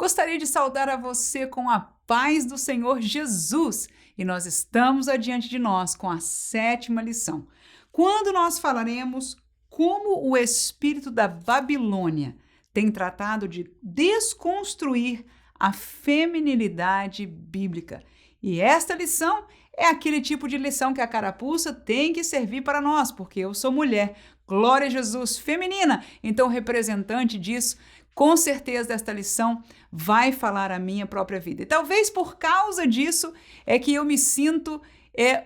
Gostaria de saudar a você com a paz do Senhor Jesus e nós estamos adiante de nós com a 7ª lição, quando nós falaremos como o espírito da Babilônia tem tratado de desconstruir a feminilidade bíblica. E esta lição é aquele tipo de lição que a carapuça tem que servir para nós, porque eu sou mulher, glória a Jesus, feminina, então representante disso, com certeza desta lição vai falar a minha própria vida. E talvez por causa disso é que eu me sinto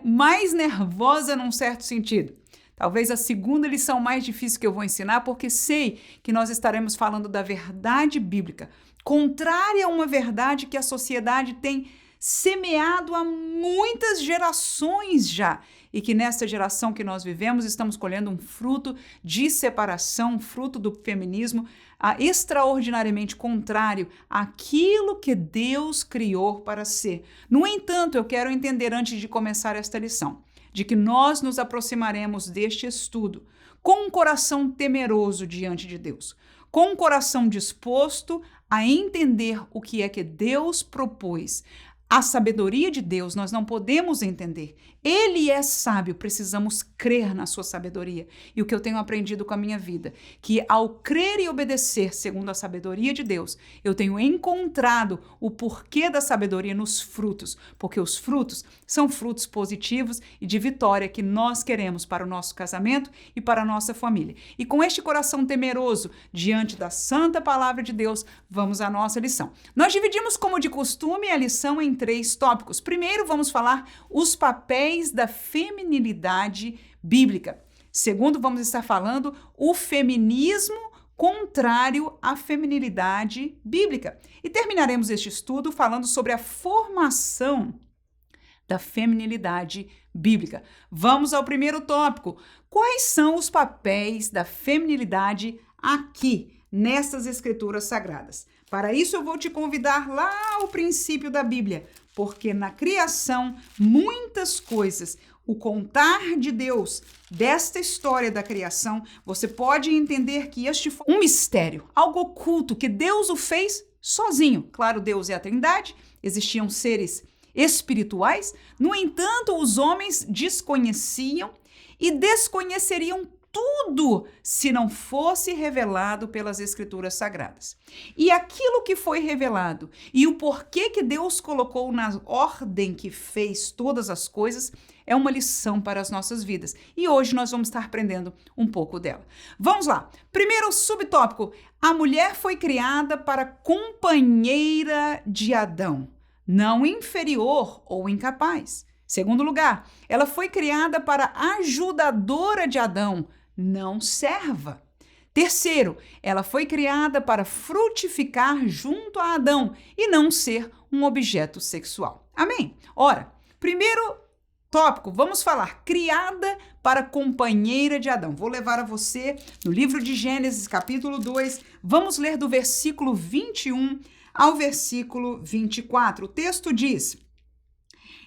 mais nervosa num certo sentido. Talvez a segunda lição mais difícil que eu vou ensinar, porque sei que nós estaremos falando da verdade bíblica, contrária a uma verdade que a sociedade tem semeado há muitas gerações já, e que nesta geração que nós vivemos estamos colhendo um fruto de separação, fruto do feminismo, extraordinariamente contrário àquilo que Deus criou para ser. No entanto, eu quero entender antes de começar esta lição, de que nós nos aproximaremos deste estudo com um coração temeroso diante de Deus, com um coração disposto a entender o que é que Deus propôs. A sabedoria de Deus nós não podemos entender. Ele é sábio, precisamos crer na sua sabedoria. E o que eu tenho aprendido com a minha vida, que ao crer e obedecer segundo a sabedoria de Deus, eu tenho encontrado o porquê da sabedoria nos frutos, porque os frutos são frutos positivos e de vitória que nós queremos para o nosso casamento e para a nossa família. E com este coração temeroso diante da santa palavra de Deus, vamos à nossa lição. Nós dividimos, como de costume, a lição em 3 tópicos. Primeiro, vamos falar os papéis da feminilidade bíblica. Segundo, vamos estar falando o feminismo contrário à feminilidade bíblica. E terminaremos este estudo falando sobre a formação da feminilidade bíblica. Vamos ao primeiro tópico. Quais são os papéis da feminilidade aqui, nessas escrituras sagradas? Para isso, eu vou te convidar lá ao princípio da Bíblia, porque na criação, muitas coisas, o contar de Deus desta história da criação, você pode entender que este foi um mistério, algo oculto, que Deus o fez sozinho. Claro, Deus é a Trindade, existiam seres espirituais, no entanto, os homens desconheciam e desconheceriam tudo se não fosse revelado pelas Escrituras Sagradas. E aquilo que foi revelado e o porquê que Deus colocou na ordem que fez todas as coisas é uma lição para as nossas vidas. E hoje nós vamos estar aprendendo um pouco dela. Vamos lá. Primeiro subtópico. A mulher foi criada para companheira de Adão, não inferior ou incapaz. Segundo lugar, ela foi criada para ajudadora de Adão, não serva. Terceiro, ela foi criada para frutificar junto a Adão e não ser um objeto sexual. Amém? Ora, primeiro tópico, vamos falar criada para companheira de Adão. Vou levar a você no livro de Gênesis, capítulo 2, vamos ler do versículo 21 ao versículo 24. O texto diz: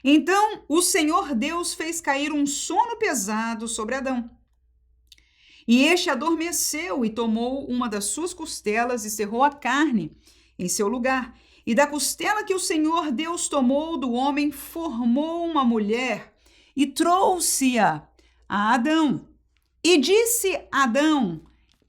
Então o Senhor Deus fez cair um sono pesado sobre Adão. E este adormeceu e tomou uma das suas costelas e cerrou a carne em seu lugar. E da costela que o Senhor Deus tomou do homem, formou uma mulher e trouxe-a a Adão. E disse Adão: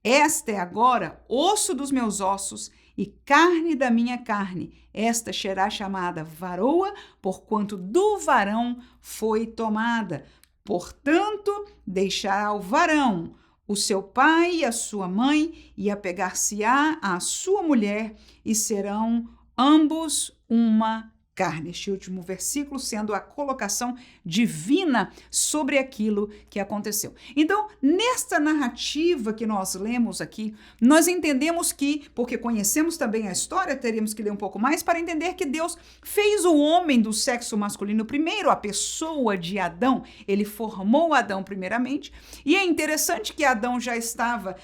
Esta é agora osso dos meus ossos e carne da minha carne. Esta será chamada varoa, porquanto do varão foi tomada. Portanto, deixará o varão o seu pai e a sua mãe, e apegar-se-á à sua mulher, e serão ambos uma carne. Este último versículo sendo a colocação divina sobre aquilo que aconteceu. Então, nesta narrativa que nós lemos aqui, nós entendemos que, porque conhecemos também a história, teríamos que ler um pouco mais para entender que Deus fez o homem do sexo masculino primeiro, a pessoa de Adão. Ele formou Adão primeiramente, e é interessante que Adão já estava,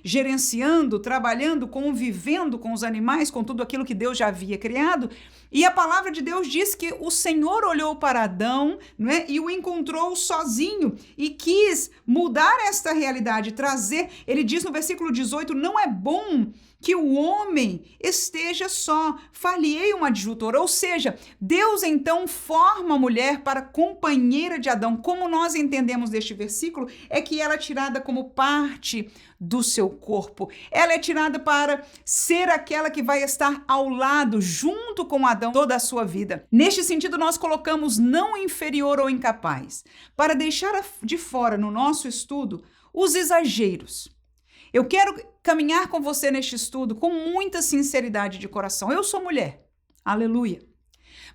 gerenciando, trabalhando, convivendo com os animais, com tudo aquilo que Deus já havia criado. E a palavra de Deus diz que o Senhor olhou para Adão, e o encontrou sozinho e quis mudar esta realidade, trazer, ele diz no versículo 18, não é bom que o homem esteja só. Far-lhe-ei uma adjutora. Ou seja, Deus então forma a mulher para companheira de Adão. Como nós entendemos deste versículo, é que ela é tirada como parte do seu corpo. Ela é tirada para ser aquela que vai estar ao lado, junto com Adão, toda a sua vida. Neste sentido, nós colocamos não inferior ou incapaz, para deixar de fora no nosso estudo os exageros. Eu quero caminhar com você neste estudo com muita sinceridade de coração. Eu sou mulher, aleluia.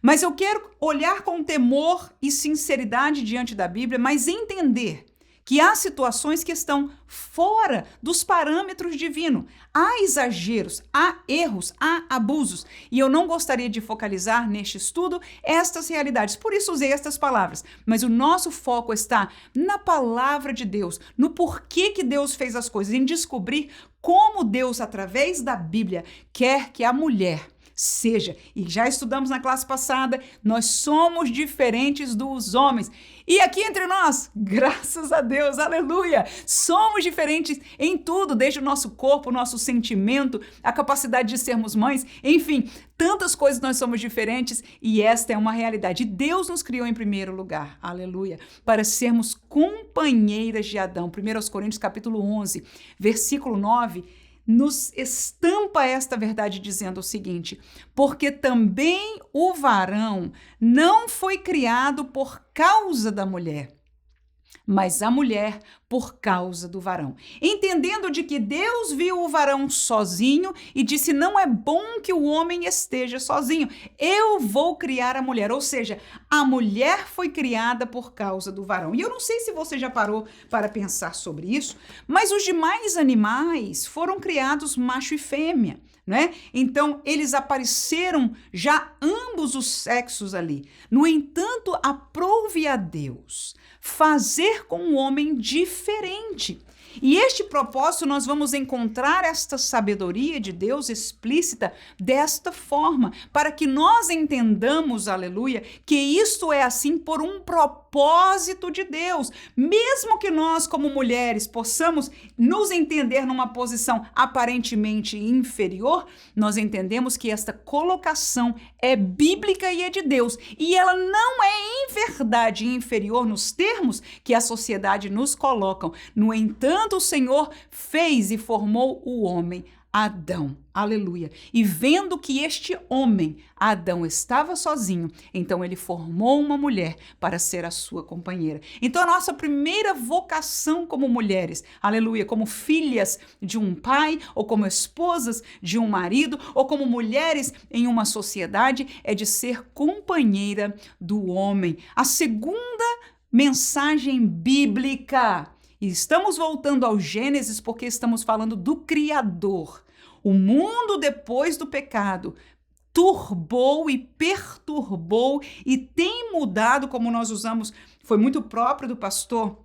Mas eu quero olhar com temor e sinceridade diante da Bíblia, mas entender que há situações que estão fora dos parâmetros divinos. Há exageros, há erros, há abusos. E eu não gostaria de focalizar neste estudo estas realidades. Por isso usei estas palavras. Mas o nosso foco está na palavra de Deus, no porquê que Deus fez as coisas, em descobrir como Deus, através da Bíblia, quer que a mulher seja. E já estudamos na classe passada, nós somos diferentes dos homens. E aqui entre nós, graças a Deus, aleluia, somos diferentes em tudo, desde o nosso corpo, o nosso sentimento, a capacidade de sermos mães, enfim, tantas coisas nós somos diferentes e esta é uma realidade. Deus nos criou em primeiro lugar, aleluia, para sermos companheiras de Adão. 1 Coríntios capítulo 11, versículo 9, nos estampa esta verdade dizendo o seguinte: porque também o varão não foi criado por causa da mulher, mas a mulher por causa do varão. Entendendo de que Deus viu o varão sozinho e disse: não é bom que o homem esteja sozinho, eu vou criar a mulher. Ou seja, a mulher foi criada por causa do varão. E eu não sei se você já parou para pensar sobre isso, mas os demais animais foram criados macho e fêmea, né? Então, eles apareceram já ambos os sexos ali. No entanto, aprove a Deus fazer com o homem diferente. E este propósito nós vamos encontrar esta sabedoria de Deus explícita desta forma, para que nós entendamos, aleluia, que isto é assim por um propósito de Deus. Mesmo que nós, como mulheres, possamos nos entender numa posição aparentemente inferior, nós entendemos que esta colocação é bíblica e é de Deus. E ela não é em verdade inferior nos termos que a sociedade nos colocam. No entanto, o Senhor fez e formou o homem, Adão, aleluia. E vendo que este homem, Adão, estava sozinho, então ele formou uma mulher para ser a sua companheira. Então a nossa primeira vocação como mulheres, aleluia, como filhas de um pai, ou como esposas de um marido, ou como mulheres em uma sociedade, é de ser companheira do homem. A segunda mensagem bíblica. E estamos voltando ao Gênesis porque estamos falando do Criador. O mundo depois do pecado turbou e perturbou e tem mudado, como nós usamos, foi muito próprio do pastor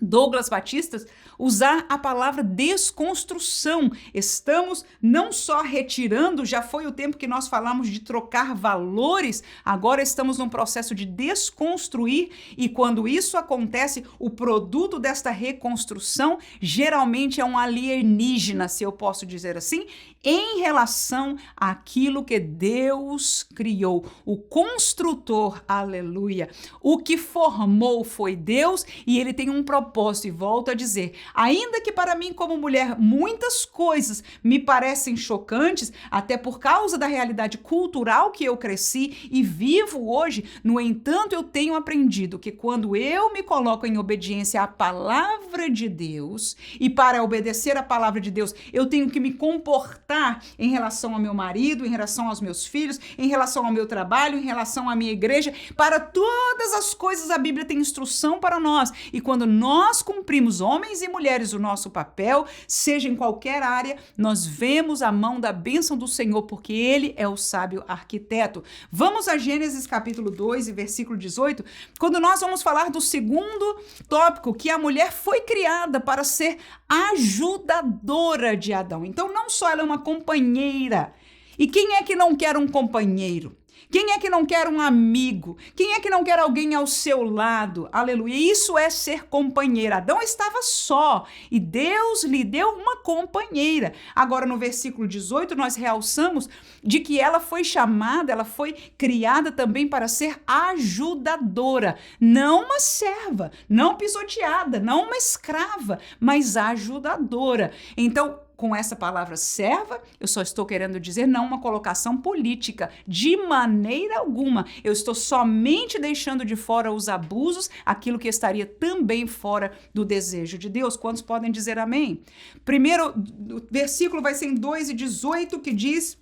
Douglas Batistas, usar a palavra desconstrução. Estamos não só retirando, já foi o tempo que nós falamos de trocar valores, agora estamos num processo de desconstruir, e quando isso acontece, o produto desta reconstrução geralmente é um alienígena, se eu posso dizer assim, em relação àquilo que Deus criou. O construtor, aleluia, o que formou foi Deus e ele tem um propósito. E volto a dizer, ainda que para mim como mulher muitas coisas me parecem chocantes, até por causa da realidade cultural que eu cresci e vivo hoje, no entanto eu tenho aprendido que quando eu me coloco em obediência à palavra de Deus, e para obedecer à palavra de Deus eu tenho que me comportar em relação ao meu marido, em relação aos meus filhos, em relação ao meu trabalho, em relação à minha igreja, para todas as coisas a Bíblia tem instrução para nós, e quando nós cumprimos, homens e mulheres, o nosso papel, seja em qualquer área, nós vemos a mão da bênção do Senhor, porque Ele é o sábio arquiteto. Vamos a Gênesis capítulo 2 e versículo 18, quando nós vamos falar do segundo tópico, que a mulher foi criada para ser ajudadora de Adão. Então, não só ela é uma companheira. E quem é que não quer um companheiro? Quem é que não quer um amigo? Quem é que não quer alguém ao seu lado? Aleluia. Isso é ser companheira. Adão estava só e Deus lhe deu uma companheira. Agora, no versículo 18, nós realçamos de que ela foi chamada, ela foi criada também para ser ajudadora. Não uma serva, não pisoteada, não uma escrava, mas ajudadora. Então, com essa palavra serva, eu só estou querendo dizer não uma colocação política, de maneira alguma. Eu estou somente deixando de fora os abusos, aquilo que estaria também fora do desejo de Deus. Quantos podem dizer amém? Primeiro, o versículo vai ser em 2:18, que diz: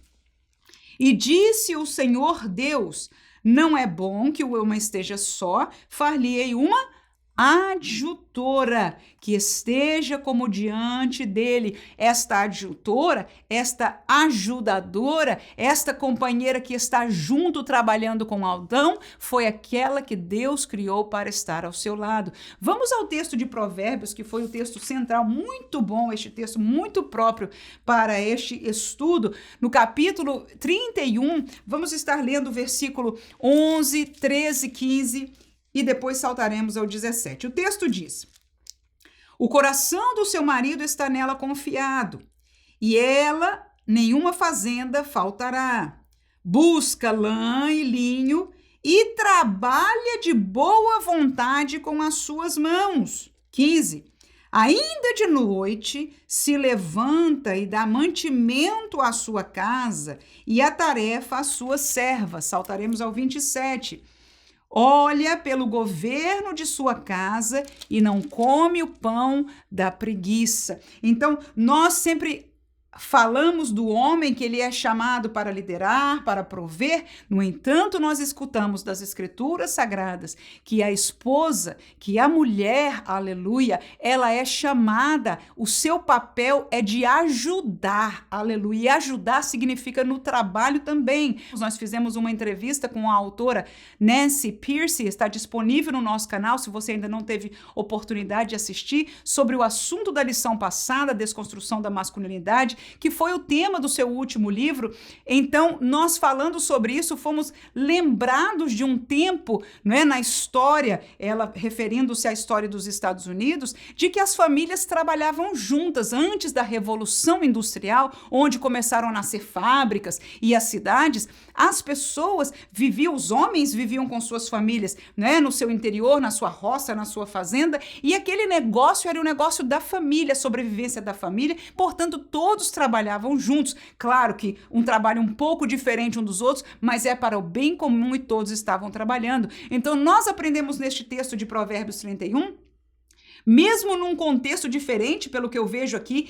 E disse o Senhor Deus, não é bom que o homem esteja só, far-lhe-ei uma adjutora que esteja como diante dele. Esta adjutora, esta ajudadora, esta companheira que está junto trabalhando com Adão, foi aquela que Deus criou para estar ao seu lado. Vamos ao texto de Provérbios, que foi o texto central, muito bom, este texto muito próprio para este estudo. No capítulo 31, vamos estar lendo o versículo 11, 13, 15 e depois saltaremos ao 17. O texto diz: O coração do seu marido está nela confiado, e ela nenhuma fazenda faltará. Busca lã e linho e trabalha de boa vontade com as suas mãos. 15. Ainda de noite se levanta e dá mantimento à sua casa e a tarefa à sua serva. Saltaremos ao 27. Olha pelo governo de sua casa e não come o pão da preguiça. Então, nós sempre falamos do homem que ele é chamado para liderar, para prover. No entanto, nós escutamos das escrituras sagradas que a esposa, que a mulher, aleluia, ela é chamada, o seu papel é de ajudar, aleluia. E ajudar significa no trabalho também. Nós fizemos uma entrevista com a autora Nancy Pearcey, está disponível no nosso canal, se você ainda não teve oportunidade de assistir, sobre o assunto da lição passada, desconstrução da masculinidade, que foi o tema do seu último livro. Então, nós falando sobre isso, fomos lembrados de um tempo, né, na história, ela referindo-se à história dos Estados Unidos, de que as famílias trabalhavam juntas antes da Revolução Industrial, onde começaram a nascer fábricas e as cidades. As pessoas viviam, os homens viviam com suas famílias, né, no seu interior, na sua roça, na sua fazenda, e aquele negócio era o negócio da família, a sobrevivência da família, portanto, todos trabalhavam juntos. Claro que um trabalho um pouco diferente um dos outros, mas é para o bem comum e todos estavam trabalhando. Então, nós aprendemos neste texto de Provérbios 31, mesmo num contexto diferente, pelo que eu vejo aqui,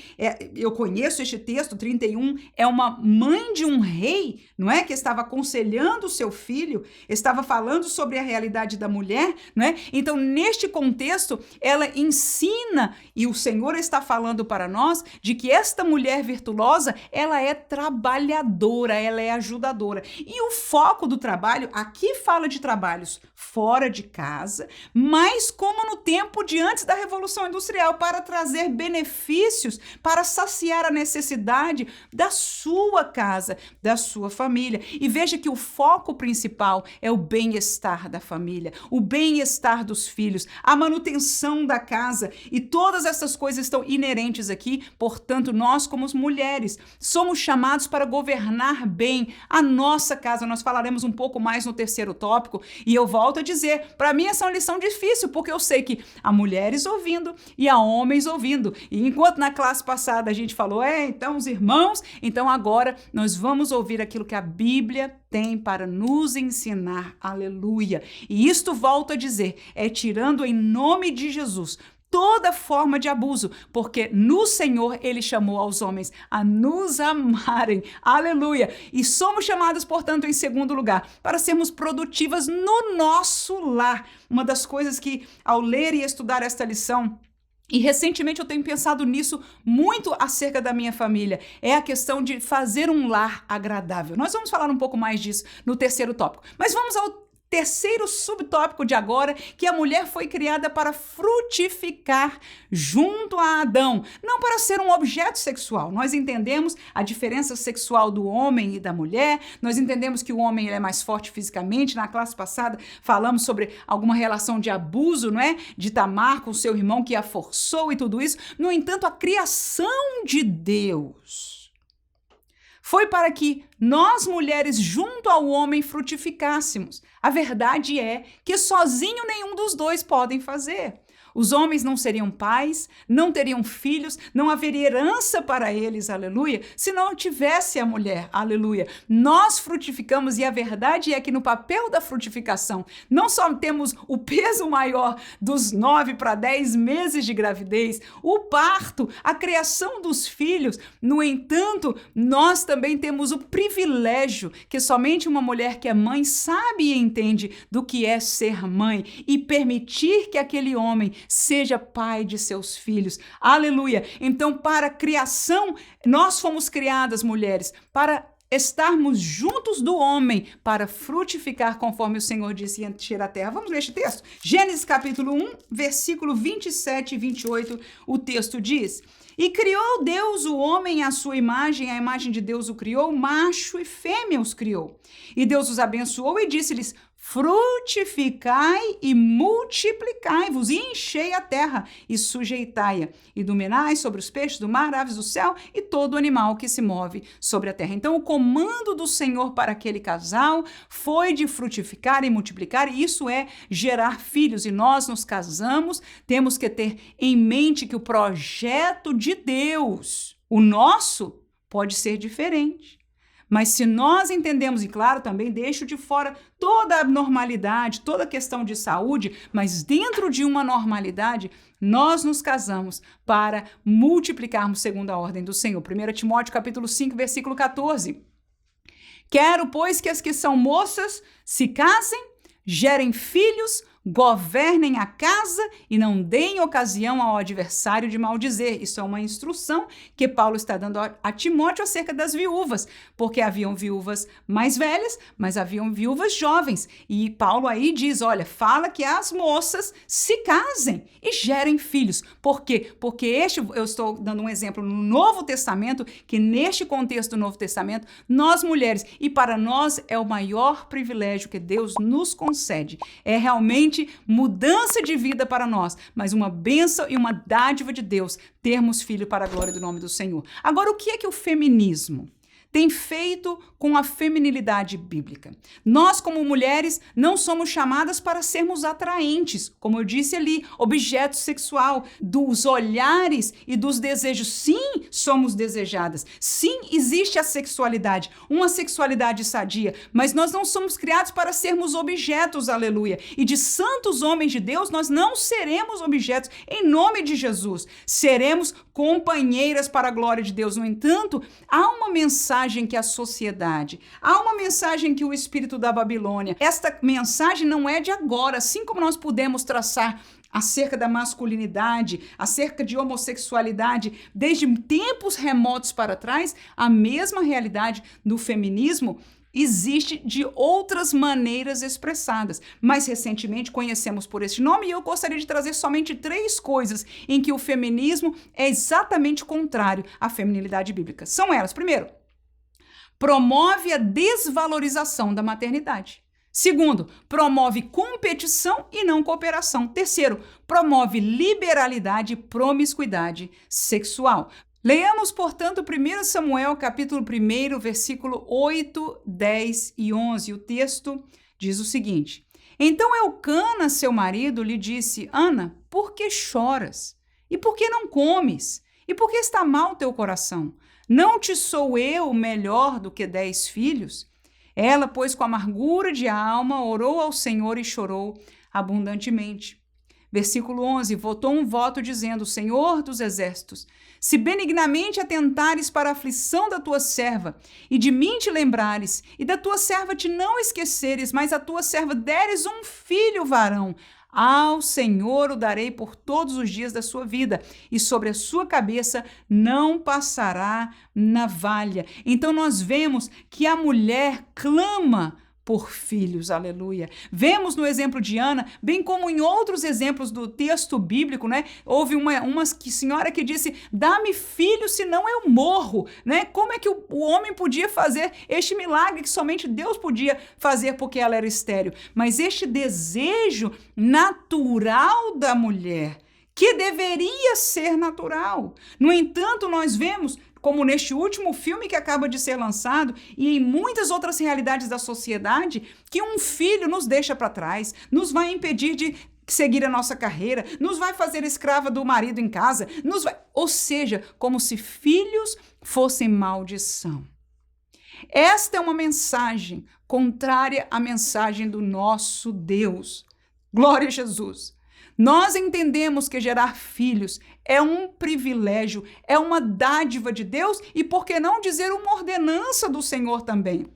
eu conheço este texto, 31, é uma mãe de um rei, não é? Que estava aconselhando o seu filho, estava falando sobre a realidade da mulher, não é? Então, neste contexto, ela ensina, e o Senhor está falando para nós, de que esta mulher virtuosa, ela é trabalhadora, ela é ajudadora. E o foco do trabalho, aqui fala de trabalhos fora de casa, mas como no tempo de antes da Revolução Industrial, para trazer benefícios, para saciar a necessidade da sua casa, da sua família. E veja que o foco principal é o bem-estar da família, o bem-estar dos filhos, a manutenção da casa, e todas essas coisas estão inerentes aqui. Portanto, nós como mulheres somos chamados para governar bem a nossa casa. Nós falaremos um pouco mais no terceiro tópico, e eu volto a dizer, para mim essa é uma lição difícil, porque eu sei que há mulheres ouvindo e há homens ouvindo. E enquanto na classe passada a gente falou, então os irmãos, então agora nós vamos ouvir aquilo que a Bíblia tem para nos ensinar. Aleluia. E isto, volto a dizer, é tirando em nome de Jesus toda forma de abuso, porque no Senhor ele chamou aos homens a nos amarem, aleluia, e somos chamados, portanto, em segundo lugar, para sermos produtivas no nosso lar. Uma das coisas que, ao ler e estudar esta lição, e recentemente eu tenho pensado nisso muito acerca da minha família, é a questão de fazer um lar agradável. Nós vamos falar um pouco mais disso no terceiro tópico, mas vamos ao terceiro subtópico de agora, que a mulher foi criada para frutificar junto a Adão, não para ser um objeto sexual. Nós entendemos a diferença sexual do homem e da mulher, nós entendemos que o homem ele é mais forte fisicamente. Na classe passada falamos sobre alguma relação de abuso, não é? De Tamar com seu irmão que a forçou e tudo isso. No entanto, a criação de Deus foi para que nós, mulheres, junto ao homem, frutificássemos. A verdade é que sozinho nenhum dos dois podem fazer. Os homens não seriam pais, não teriam filhos, não haveria herança para eles, aleluia, se não tivesse a mulher, aleluia. Nós frutificamos e a verdade é que no papel da frutificação, não só temos o peso maior dos 9 para 10 meses de gravidez, o parto, a criação dos filhos, no entanto, nós também temos o privilégio que somente uma mulher que é mãe sabe e entende do que é ser mãe e permitir que aquele homem seja pai de seus filhos. Aleluia! Então, para a criação, nós fomos criadas, mulheres, para estarmos juntos do homem, para frutificar, conforme o Senhor disse, e encher a terra. Vamos ler este texto? Gênesis capítulo 1, versículo 27 e 28, o texto diz: E criou Deus o homem à sua imagem, a imagem de Deus o criou, macho e fêmea os criou. E Deus os abençoou e disse-lhes: Frutificai e multiplicai-vos, e enchei a terra, e sujeitai-a, e dominai sobre os peixes do mar, aves do céu, e todo animal que se move sobre a terra. Então, o comando do Senhor para aquele casal foi de frutificar e multiplicar, e isso é gerar filhos. E nós nos casamos, temos que ter em mente que o projeto de Deus, o nosso, pode ser diferente. Mas se nós entendemos, e claro, também deixo de fora toda a normalidade, toda a questão de saúde, mas dentro de uma normalidade, nós nos casamos para multiplicarmos segundo a ordem do Senhor. 1 Timóteo capítulo 5, versículo 14. Quero, pois, que as que são moças se casem, gerem filhos, governem a casa e não deem ocasião ao adversário de maldizer. Isso é uma instrução que Paulo está dando a Timóteo acerca das viúvas, porque haviam viúvas mais velhas, mas haviam viúvas jovens. E Paulo aí diz, olha, fala que as moças se casem e gerem filhos. Por quê? Porque eu estou dando um exemplo no Novo Testamento, que neste contexto do Novo Testamento, nós mulheres, e para nós é o maior privilégio que Deus nos concede, é realmente mudança de vida para nós, mas uma bênção e uma dádiva de Deus termos filho para a glória do nome do Senhor. Agora, o que é que o feminismo tem feito com a feminilidade bíblica? Nós, como mulheres, não somos chamadas para sermos atraentes, como eu disse ali, objeto sexual, dos olhares e dos desejos. Sim, somos desejadas. Sim, existe a sexualidade, uma sexualidade sadia, mas nós não somos criados para sermos objetos, aleluia. E de santos homens de Deus, nós não seremos objetos em nome de Jesus. Seremos companheiras para a glória de Deus. No entanto, há uma mensagem que a sociedade, há uma mensagem que o espírito da Babilônia, esta mensagem não é de agora, assim como nós podemos traçar acerca da masculinidade, acerca de homossexualidade, desde tempos remotos para trás, a mesma realidade do feminismo existe de outras maneiras expressadas. Mais recentemente conhecemos por este nome e eu gostaria de trazer somente 3 coisas em que o feminismo é exatamente contrário à feminilidade bíblica. São elas: primeiro, promove a desvalorização da maternidade. Segundo, promove competição e não cooperação. Terceiro, promove liberalidade e promiscuidade sexual. Leamos, portanto, 1 Samuel, capítulo 1, versículo 8, 10 e 11. O texto diz o seguinte: Então Elcana, seu marido, lhe disse: Ana, por que choras? E por que não comes? E por que está mal teu coração? Não te sou eu melhor do que 10 filhos? Ela, pois, com amargura de alma, orou ao Senhor e chorou abundantemente. Versículo 11, votou um voto dizendo: Senhor dos exércitos, se benignamente atentares para a aflição da tua serva, e de mim te lembrares, e da tua serva te não esqueceres, mas a tua serva deres um filho varão, ao Senhor o darei por todos os dias da sua vida, e sobre a sua cabeça não passará navalha. Então nós vemos que a mulher clama por filhos, aleluia. Vemos no exemplo de Ana, bem como em outros exemplos do texto bíblico, né? Houve uma senhora que disse, dá-me filho, senão eu morro, né? Como é que o homem podia fazer este milagre que somente Deus podia fazer porque ela era estéril? Mas este desejo natural da mulher, que deveria ser natural. No entanto, nós vemos, como neste último filme que acaba de ser lançado e em muitas outras realidades da sociedade, que um filho nos deixa para trás, nos vai impedir de seguir a nossa carreira, nos vai fazer escrava do marido em casa, ou seja, como se filhos fossem maldição. Esta é uma mensagem contrária à mensagem do nosso Deus. Glória a Jesus. Nós entendemos que gerar filhos é um privilégio, é uma dádiva de Deus e, por que não dizer, uma ordenança do Senhor também.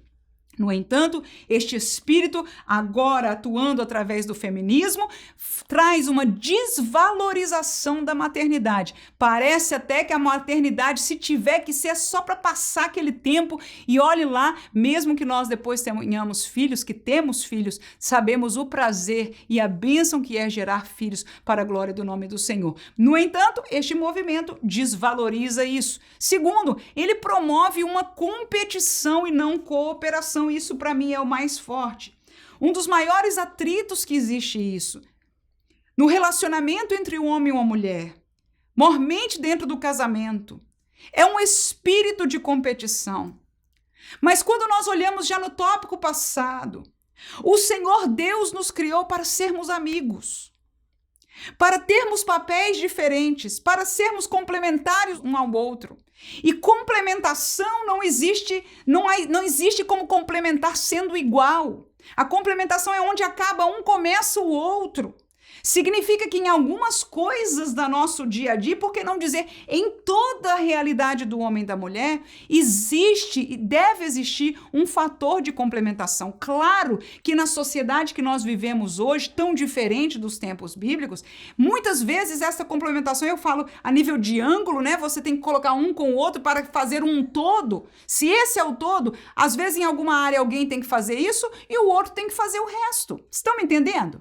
No entanto, este espírito, agora atuando através do feminismo, traz uma desvalorização da maternidade. Parece até que a maternidade, se tiver que ser, é só para passar aquele tempo. E olhe lá, mesmo que nós depois tenhamos filhos, que temos filhos, sabemos o prazer e a bênção que é gerar filhos para a glória do nome do Senhor. No entanto, este movimento desvaloriza isso. Segundo, ele promove uma competição e não cooperação. Isso para mim é o mais forte. Um dos maiores atritos que existe isso. No relacionamento entre um homem e uma mulher, mormente dentro do casamento, é um espírito de competição. Mas quando nós olhamos já no tópico passado, o Senhor Deus nos criou para sermos amigos, para termos papéis diferentes, para sermos complementares um ao outro. E complementação não existe como complementar sendo igual. A complementação é onde acaba um, começa o outro. Significa que em algumas coisas do nosso dia a dia, por que não dizer em toda a realidade do homem e da mulher, existe e deve existir um fator de complementação. Claro que na sociedade que nós vivemos hoje, tão diferente dos tempos bíblicos, muitas vezes essa complementação, eu falo a nível de ângulo, né? Você tem que colocar um com o outro para fazer um todo. Se esse é o todo, às vezes em alguma área alguém tem que fazer isso e o outro tem que fazer o resto. Estão me entendendo?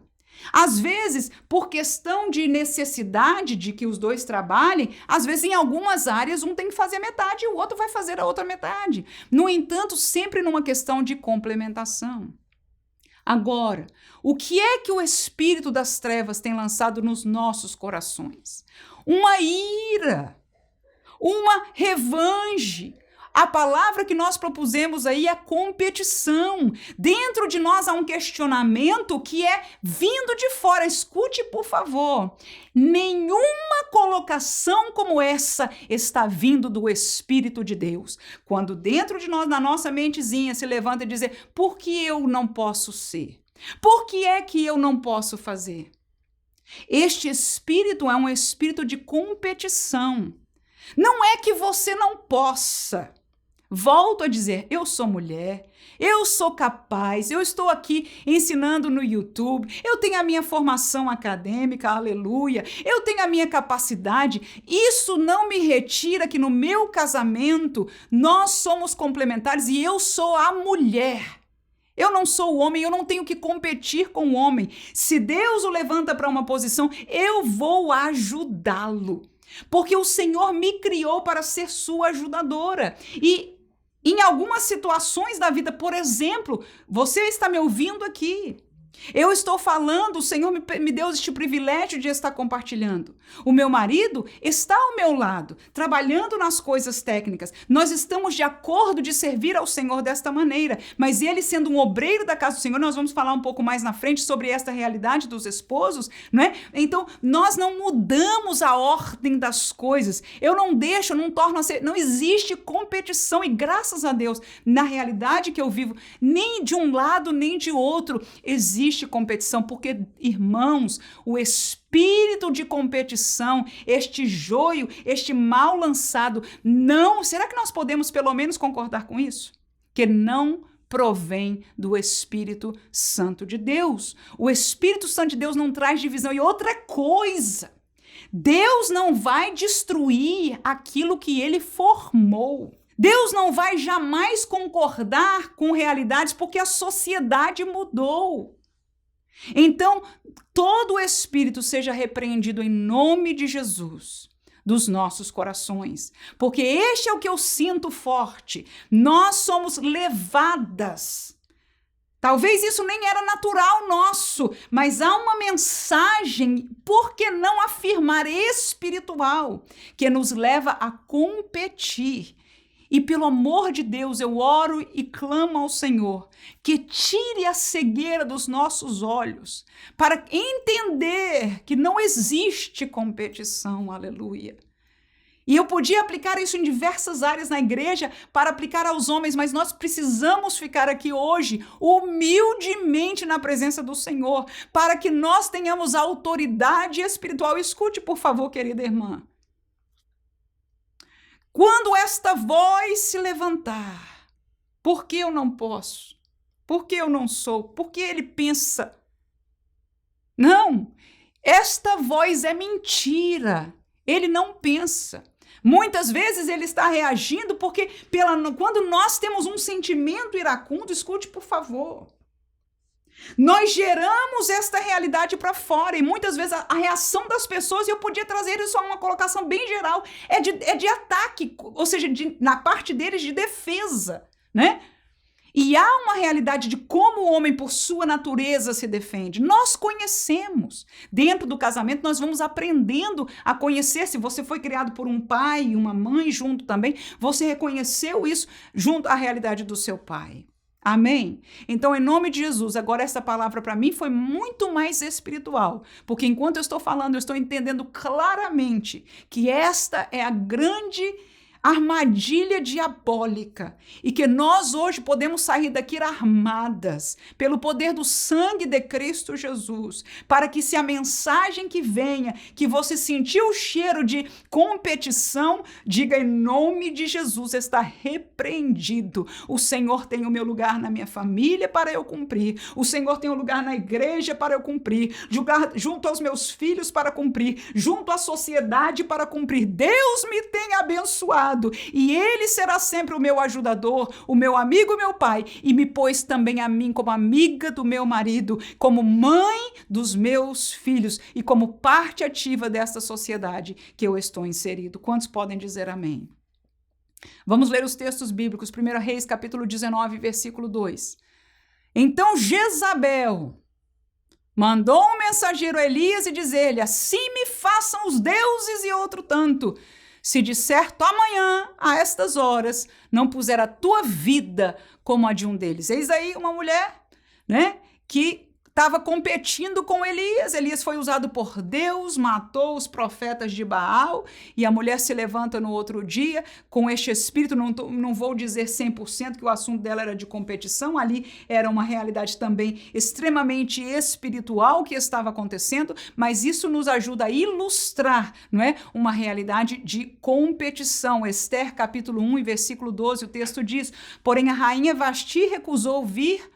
Às vezes, por questão de necessidade de que os dois trabalhem, às vezes em algumas áreas um tem que fazer metade e o outro vai fazer a outra metade. No entanto, sempre numa questão de complementação. Agora, o que é que o espírito das trevas tem lançado nos nossos corações? Uma ira, uma revanche. A palavra que nós propusemos aí é competição. Dentro de nós há um questionamento que é vindo de fora. Escute, por favor. Nenhuma colocação como essa está vindo do Espírito de Deus. Quando dentro de nós, na nossa mentezinha, se levanta e diz, por que eu não posso ser? Por que é que eu não posso fazer? Este espírito é um espírito de competição. Não é que você não possa. Volto a dizer, eu sou mulher, eu sou capaz, eu estou aqui ensinando no YouTube, eu tenho a minha formação acadêmica, aleluia, eu tenho a minha capacidade. Isso não me retira que no meu casamento nós somos complementares e eu sou a mulher. Eu não sou o homem, eu não tenho que competir com o homem. Se Deus o levanta para uma posição, eu vou ajudá-lo. Porque o Senhor me criou para ser sua ajudadora. E em algumas situações da vida, por exemplo, você está me ouvindo aqui. Eu estou falando, o Senhor me deu este privilégio de estar compartilhando. O meu marido está ao meu lado, trabalhando nas coisas técnicas. Nós estamos de acordo de servir ao Senhor desta maneira, mas ele sendo um obreiro da casa do Senhor, nós vamos falar um pouco mais na frente sobre esta realidade dos esposos, né? Então, nós não mudamos a ordem das coisas. Eu não deixo, não torno a ser, não existe competição e graças a Deus, na realidade que eu vivo, nem de um lado nem de outro existe competição, porque, irmãos, o espírito de competição, este joio, este mal lançado, não, será que nós podemos pelo menos concordar com isso? Que não provém do Espírito Santo de Deus. O Espírito Santo de Deus não traz divisão. E outra coisa, Deus não vai destruir aquilo que ele formou. Deus não vai jamais concordar com realidades porque a sociedade mudou. Então, todo espírito seja repreendido em nome de Jesus dos nossos corações, porque este é o que eu sinto forte. Nós somos levadas. Talvez isso nem era natural nosso, mas há uma mensagem, por que não afirmar, espiritual, que nos leva a competir. E pelo amor de Deus, eu oro e clamo ao Senhor que tire a cegueira dos nossos olhos para entender que não existe competição, aleluia. E eu podia aplicar isso em diversas áreas na igreja para aplicar aos homens, mas nós precisamos ficar aqui hoje humildemente na presença do Senhor para que nós tenhamos autoridade espiritual. Escute, por favor, querida irmã. Quando esta voz se levantar, por que eu não posso? Por que eu não sou? Por que ele pensa? Não, esta voz é mentira. Ele não pensa. Muitas vezes ele está reagindo porque quando nós temos um sentimento iracundo, escute, por favor. Nós geramos esta realidade para fora e muitas vezes a reação das pessoas, e eu podia trazer isso a uma colocação bem geral, é de ataque, ou seja, na parte deles de defesa, né? E há uma realidade de como o homem, por sua natureza, se defende. Nós conhecemos. Dentro do casamento, nós vamos aprendendo a conhecer. Se você foi criado por um pai e uma mãe junto também, você reconheceu isso junto à realidade do seu pai. Amém? Então, em nome de Jesus, agora essa palavra para mim foi muito mais espiritual, porque enquanto eu estou falando, eu estou entendendo claramente que esta é a grande armadilha diabólica e que nós hoje podemos sair daqui armadas pelo poder do sangue de Cristo Jesus, para que se a mensagem que venha, que você sentiu o cheiro de competição, diga em nome de Jesus, está repreendido. O Senhor tem o meu lugar na minha família para eu cumprir, o Senhor tem o lugar na igreja para eu cumprir, junto aos meus filhos para cumprir, junto à sociedade para cumprir. Deus me tem abençoado e ele será sempre o meu ajudador, o meu amigo, o meu pai, e me pôs também a mim como amiga do meu marido, como mãe dos meus filhos e como parte ativa desta sociedade que eu estou inserido. Quantos podem dizer amém? Vamos ler os textos bíblicos. 1 Reis, capítulo 19, versículo 2. Então Jezabel mandou um mensageiro a Elias e dizer-lhe: assim me façam os deuses e outro tanto, se de certo amanhã, a estas horas, não puser a tua vida como a de um deles. Eis aí uma mulher, né, que estava competindo com Elias. Elias foi usado por Deus, matou os profetas de Baal, e a mulher se levanta no outro dia com este espírito. Não vou dizer 100% que o assunto dela era de competição, ali era uma realidade também extremamente espiritual que estava acontecendo, mas isso nos ajuda a ilustrar, não é, uma realidade de competição. Esther, capítulo 1 e versículo 12, o texto diz: porém a rainha Vasti recusou vir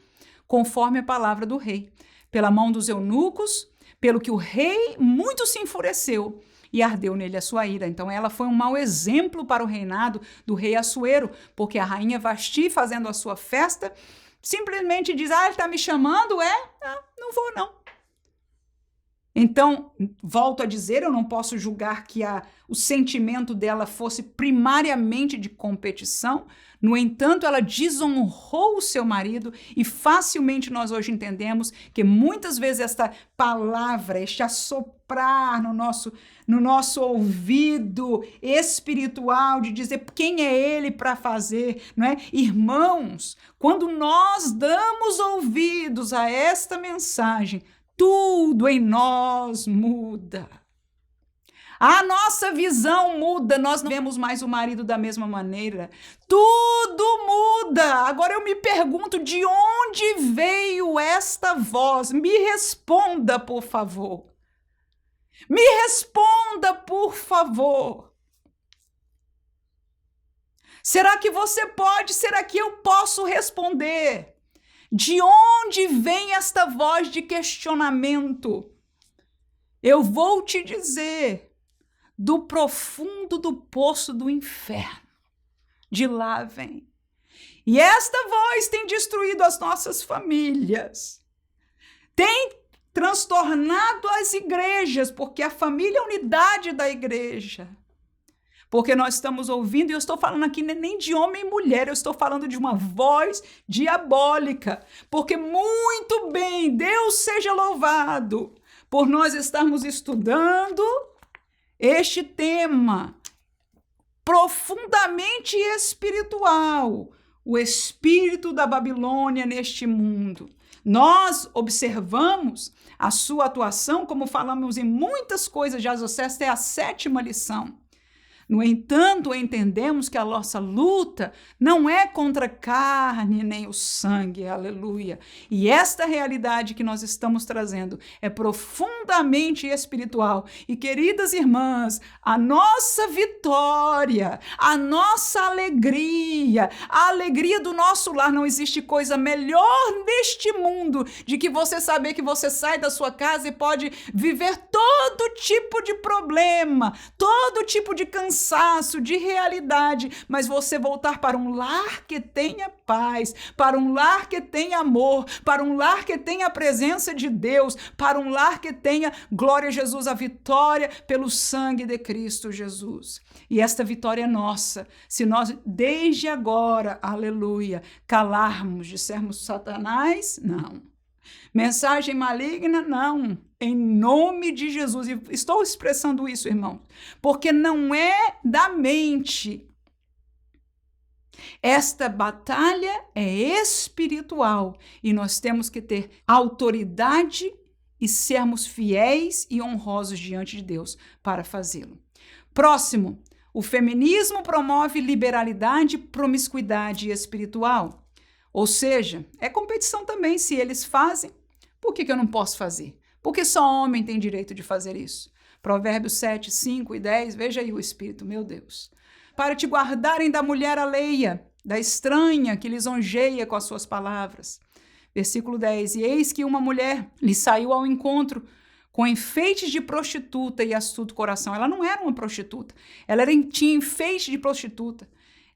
conforme a palavra do rei, pela mão dos eunucos, pelo que o rei muito se enfureceu e ardeu nele a sua ira. Então ela foi um mau exemplo para o reinado do rei Assuero, porque a rainha Vasti, fazendo a sua festa, simplesmente diz: ele está me chamando, não vou não. Então, volto a dizer, eu não posso julgar que o sentimento dela fosse primariamente de competição. No entanto, ela desonrou o seu marido, e facilmente nós hoje entendemos que muitas vezes esta palavra, este assoprar no nosso ouvido espiritual de dizer quem é ele para fazer, não é? Irmãos, quando nós damos ouvidos a esta mensagem, tudo em nós muda. A nossa visão muda, nós não vemos mais o marido da mesma maneira. Tudo muda. Agora eu me pergunto, de onde veio esta voz? Me responda, por favor. Me responda, por favor. Será que você pode? Será que eu posso responder? De onde vem esta voz de questionamento? Eu vou te dizer, do profundo do poço do inferno. de lá vem. E esta voz tem destruído as nossas famílias, tem transtornado as igrejas, porque a família é a unidade da igreja. Porque nós estamos ouvindo, e eu estou falando aqui nem de homem e mulher, eu estou falando de uma voz diabólica. Porque muito bem, Deus seja louvado, por nós estarmos estudando este tema profundamente espiritual, o espírito da Babilônia neste mundo. Nós observamos a sua atuação, como falamos em muitas coisas já, esta é a 7ª lição. No entanto, entendemos que a nossa luta não é contra a carne nem o sangue, aleluia. E esta realidade que nós estamos trazendo é profundamente espiritual. E, queridas irmãs, a nossa vitória, a nossa alegria, a alegria do nosso lar, não existe coisa melhor neste mundo de que você saber que você sai da sua casa e pode viver todo tipo de problema, todo tipo de cansaço, de realidade, mas você voltar para um lar que tenha paz, para um lar que tenha amor, para um lar que tenha a presença de Deus, para um lar que tenha, glória a Jesus, a vitória pelo sangue de Cristo Jesus. E esta vitória é nossa, se nós desde agora, aleluia, calarmos, dissermos Satanás, não. Mensagem maligna, não. Em nome de Jesus. E estou expressando isso, irmãos, porque não é da mente. Esta batalha é espiritual e nós temos que ter autoridade e sermos fiéis e honrosos diante de Deus para fazê-lo. Próximo, o feminismo promove liberalidade, promiscuidade espiritual. Ou seja, é competição também. Se eles fazem, por que eu não posso fazer? Porque só homem tem direito de fazer isso. Provérbios 7, 5 e 10, veja aí o Espírito, meu Deus. Para te guardarem da mulher alheia, da estranha que lisonjeia com as suas palavras. Versículo 10, e eis que uma mulher lhe saiu ao encontro com enfeites de prostituta e astuto coração. Ela não era uma prostituta, tinha enfeite de prostituta.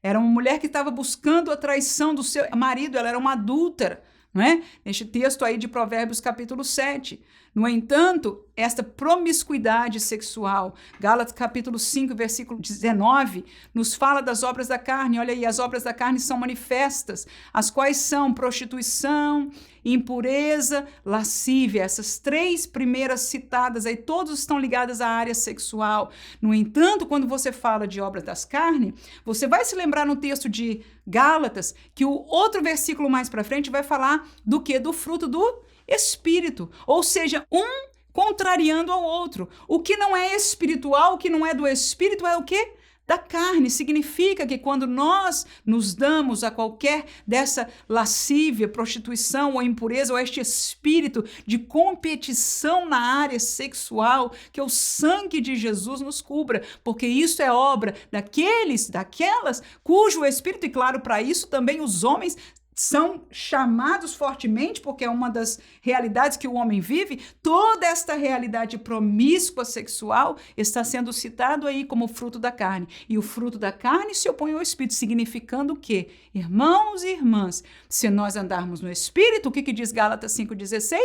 Era uma mulher que estava buscando a traição do seu marido, ela era uma adúltera, não é? Neste texto aí de Provérbios capítulo 7. No entanto, esta promiscuidade sexual, Gálatas capítulo 5, versículo 19, nos fala das obras da carne. Olha aí, as obras da carne são manifestas, as quais são prostituição, impureza, lascívia. Essas 3 primeiras citadas aí, todas estão ligadas à área sexual. No entanto, quando você fala de obras das carnes, você vai se lembrar no texto de Gálatas que o outro versículo mais para frente vai falar do quê? Do fruto do Espírito, ou seja, um contrariando ao outro. O que não é espiritual, o que não é do Espírito é o quê? Da carne. Significa que quando nós nos damos a qualquer dessa lascívia, prostituição ou impureza, ou este espírito de competição na área sexual, que o sangue de Jesus nos cubra, porque isso é obra daquelas cujo espírito, e claro, para isso também os homens são chamados fortemente, porque é uma das realidades que o homem vive. Toda esta realidade promíscua sexual está sendo citado aí como fruto da carne. E o fruto da carne se opõe ao Espírito, significando o quê? Irmãos e irmãs, se nós andarmos no Espírito, o que diz Gálatas 5,16?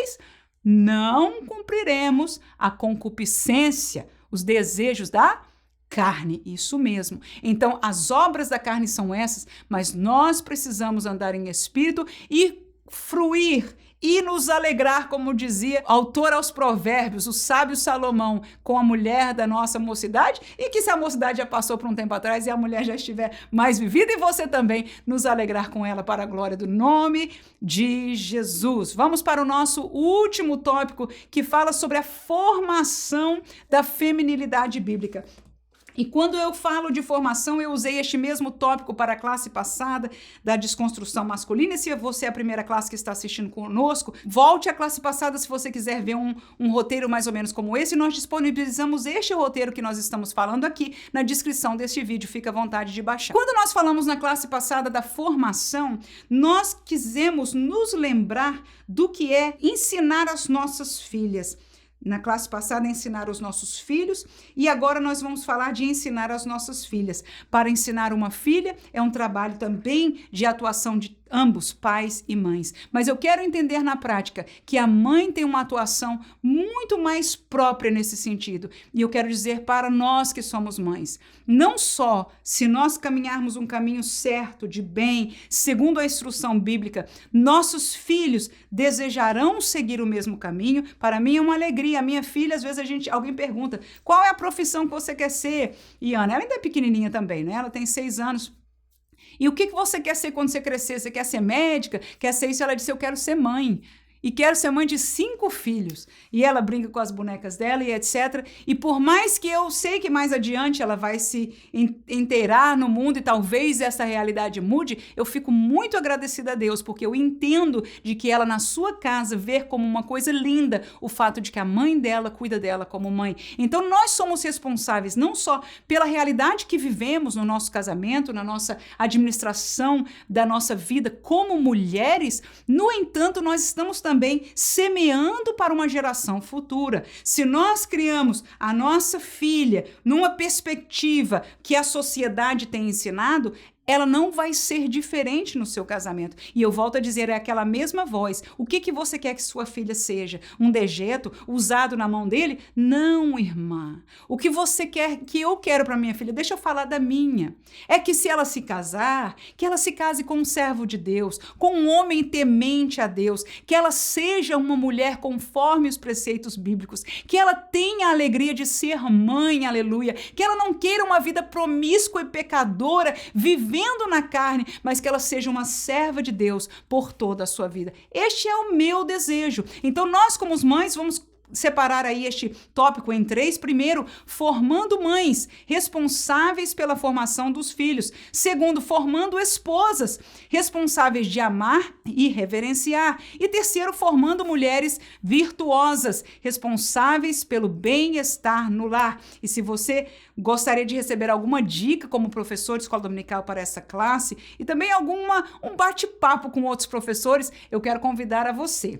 Não cumpriremos a concupiscência, os desejos da carne, isso mesmo. Então, as obras da carne são essas, mas nós precisamos andar em espírito e fruir e nos alegrar, como dizia o autor aos Provérbios, o sábio Salomão, com a mulher da nossa mocidade, e que se a mocidade já passou por um tempo atrás e a mulher já estiver mais vivida, e você também nos alegrar com ela para a glória do nome de Jesus. Vamos para o nosso último tópico, que fala sobre a formação da feminilidade bíblica. E quando eu falo de formação, eu usei este mesmo tópico para a classe passada da desconstrução masculina. E se você é a primeira classe que está assistindo conosco, volte à classe passada se você quiser ver um roteiro mais ou menos como esse. Nós disponibilizamos este roteiro que nós estamos falando aqui na descrição deste vídeo. Fica à vontade de baixar. Quando nós falamos na classe passada da formação, nós quisemos nos lembrar do que é ensinar as nossas filhas. na classe passada, ensinar os nossos filhos, e agora nós vamos falar de ensinar as nossas filhas. Para ensinar uma filha é um trabalho também de atuação de ambos, pais e mães. Mas eu quero entender na prática que a mãe tem uma atuação muito mais própria nesse sentido. E eu quero dizer para nós que somos mães, não só se nós caminharmos um caminho certo, de bem, segundo a instrução bíblica, nossos filhos desejarão seguir o mesmo caminho. Para mim é uma alegria. A minha filha, às vezes alguém pergunta, qual é a profissão que você quer ser? E Ana, ela ainda é pequenininha também, né? Ela tem 6 anos. E o que você quer ser quando você crescer? Você quer ser médica? Quer ser isso? Ela disse, eu quero ser mãe. E quero ser mãe de 5 filhos. E ela brinca com as bonecas dela e etc. E por mais que eu sei que mais adiante ela vai se inteirar no mundo e talvez essa realidade mude, eu fico muito agradecida a Deus, porque eu entendo de que ela na sua casa vê como uma coisa linda o fato de que a mãe dela cuida dela como mãe. Então nós somos responsáveis não só pela realidade que vivemos no nosso casamento, na nossa administração da nossa vida como mulheres, no entanto nós estamos também semeando para uma geração futura. Se nós criamos a nossa filha numa perspectiva que a sociedade tem ensinado, ela não vai ser diferente no seu casamento. E eu volto a dizer, é aquela mesma voz. O que você quer que sua filha seja? Um dejeto usado na mão dele? Não, irmã. O que você quer, que eu quero para minha filha, deixa eu falar da minha. É que se ela se casar, que ela se case com um servo de Deus, com um homem temente a Deus, que ela seja uma mulher conforme os preceitos bíblicos, que ela tenha a alegria de ser mãe, aleluia, que ela não queira uma vida promíscua e pecadora, vivendo na carne, mas que ela seja uma serva de Deus por toda a sua vida. Este é o meu desejo. Então nós como mães vamos separar aí este tópico em 3. Primeiro, formando mães responsáveis pela formação dos filhos. Segundo, formando esposas responsáveis de amar e reverenciar. E terceiro, formando mulheres virtuosas responsáveis pelo bem-estar no lar. E se você gostaria de receber alguma dica como professor de escola dominical para essa classe e também um bate-papo com outros professores, eu quero convidar a você.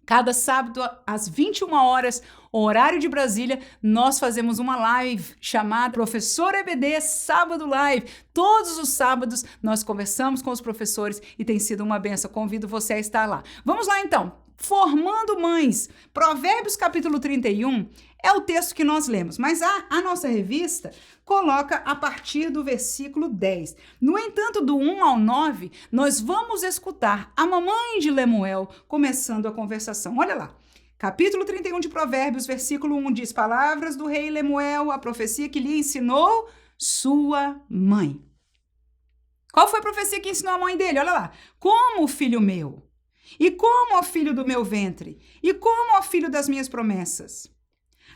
Cada sábado, às 21 horas, horário de Brasília, nós fazemos uma live chamada Professor EBD Sábado Live. Todos os sábados nós conversamos com os professores e tem sido uma benção. Convido você a estar lá. Vamos lá então. Formando mães. Provérbios capítulo 31 é o texto que nós lemos, mas a nossa revista coloca a partir do versículo 10. No entanto, do 1 ao 9, nós vamos escutar a mamãe de Lemuel começando a conversação. Olha lá. Capítulo 31 de Provérbios, versículo 1 diz: Palavras do rei Lemuel, a profecia que lhe ensinou sua mãe. Qual foi a profecia que ensinou a mãe dele? Olha lá. Como, filho meu, e como, ó filho do meu ventre, e como, ó filho das minhas promessas.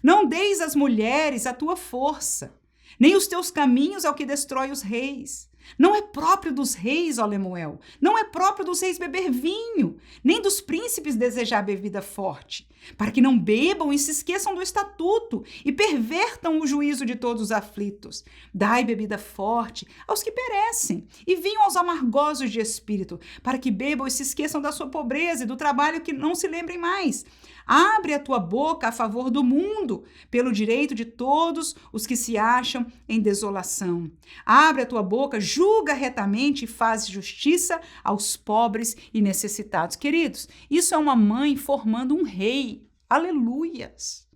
Não deis às mulheres a tua força, nem os teus caminhos ao que destrói os reis. Não é próprio dos reis, ó Lemuel, não é próprio dos reis beber vinho, nem dos príncipes desejar bebida forte, para que não bebam e se esqueçam do estatuto e pervertam o juízo de todos os aflitos. Dai bebida forte aos que perecem e vinho aos amargosos de espírito, para que bebam e se esqueçam da sua pobreza e do trabalho que não se lembrem mais. Abre a tua boca a favor do mundo, pelo direito de todos os que se acham em desolação. Abre a tua boca, julga retamente e faz justiça aos pobres e necessitados. Queridos, isso é uma mãe formando um rei. Aleluias!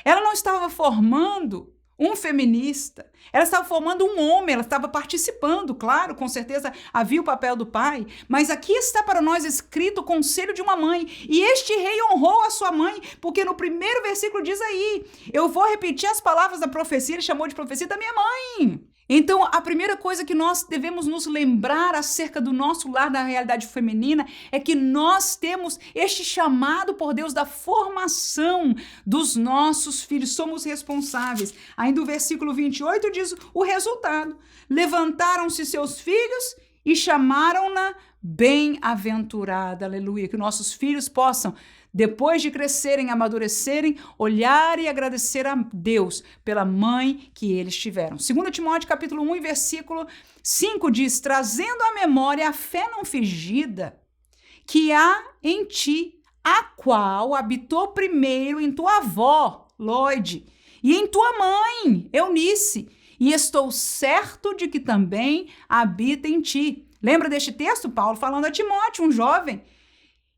Ela não estava formando um feminista, ela estava formando um homem, ela estava participando, claro, com certeza havia o papel do pai, mas aqui está para nós escrito o conselho de uma mãe, e este rei honrou a sua mãe, porque no primeiro versículo diz aí, eu vou repetir as palavras da profecia, ele chamou de profecia da minha mãe. Então, a primeira coisa que nós devemos nos lembrar acerca do nosso lar, da realidade feminina, é que nós temos este chamado por Deus da formação dos nossos filhos. Somos responsáveis. Ainda o versículo 28 diz o resultado. Levantaram-se seus filhos e chamaram-na bem-aventurada. Aleluia. Que nossos filhos possam, depois de crescerem, amadurecerem, olhar e agradecer a Deus pela mãe que eles tiveram. 2 Timóteo capítulo 1 e versículo 5 diz, trazendo à memória a fé não fingida que há em ti, a qual habitou primeiro em tua avó, Lode, e em tua mãe, Eunice, e estou certo de que também habita em ti. Lembra deste texto? Paulo falando a Timóteo, um jovem.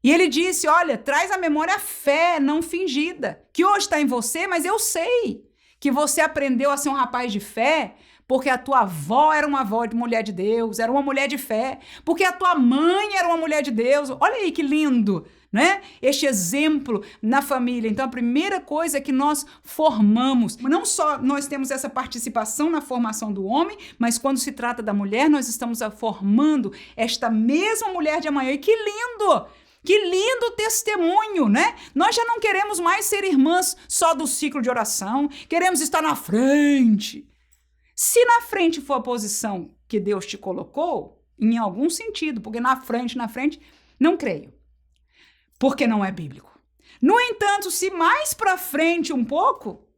E ele disse, olha, traz à memória a fé não fingida, que hoje está em você, mas eu sei que você aprendeu a ser um rapaz de fé, porque a tua avó era uma avó de mulher de Deus, era uma mulher de fé, porque a tua mãe era uma mulher de Deus. Olha aí que lindo, né? Este exemplo na família. Então, a primeira coisa é que nós formamos, não só nós temos essa participação na formação do homem, mas quando se trata da mulher, nós estamos formando esta mesma mulher de amanhã. E que lindo! Que lindo testemunho, né? Nós já não queremos mais ser irmãs só do ciclo de oração, queremos estar na frente. Se na frente for a posição que Deus te colocou, em algum sentido, porque na frente, não creio, porque não é bíblico. No entanto, se mais para frente um pouco,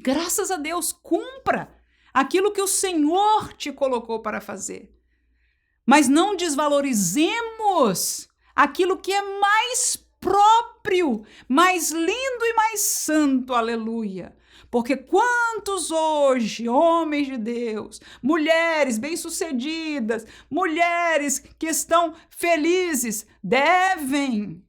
graças a Deus, cumpra aquilo que o Senhor te colocou para fazer. Mas não desvalorizemos aquilo que é mais próprio, mais lindo e mais santo, aleluia. Porque quantos hoje, homens de Deus, mulheres bem-sucedidas, mulheres que estão felizes, devem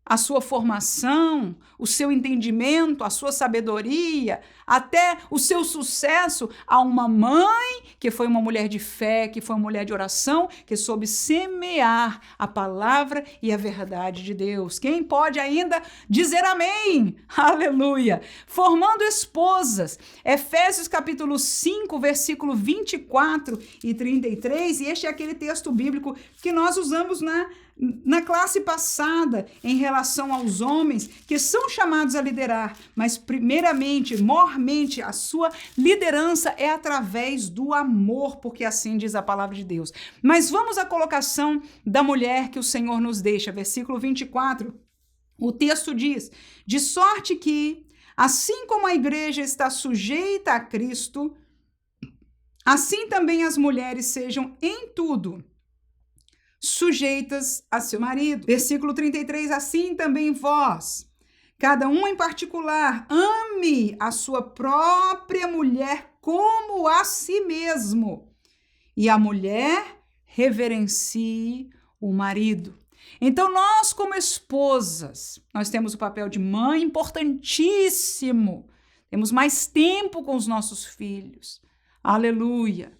a sua formação, o seu entendimento, a sua sabedoria, até o seu sucesso a uma mãe que foi uma mulher de fé, que foi uma mulher de oração, que soube semear a palavra e a verdade de Deus. Quem pode ainda dizer amém? Aleluia! Formando esposas. Efésios capítulo 5, versículo 24 e 33, e este é aquele texto bíblico que nós usamos na classe passada em relação aos homens que são chamados a liderar, mas primeiramente, mormente, a sua liderança é através do amor, porque assim diz a palavra de Deus. Mas vamos à colocação da mulher que o Senhor nos deixa, versículo 24. O texto diz, de sorte que, assim como a igreja está sujeita a Cristo, assim também as mulheres sejam em tudo sujeitas a seu marido. Versículo 33, assim também vós, cada um em particular, ame a sua própria mulher como a si mesmo, e a mulher reverencie o marido. Então, nós como esposas, nós temos o papel de mãe importantíssimo, temos mais tempo com os nossos filhos, aleluia.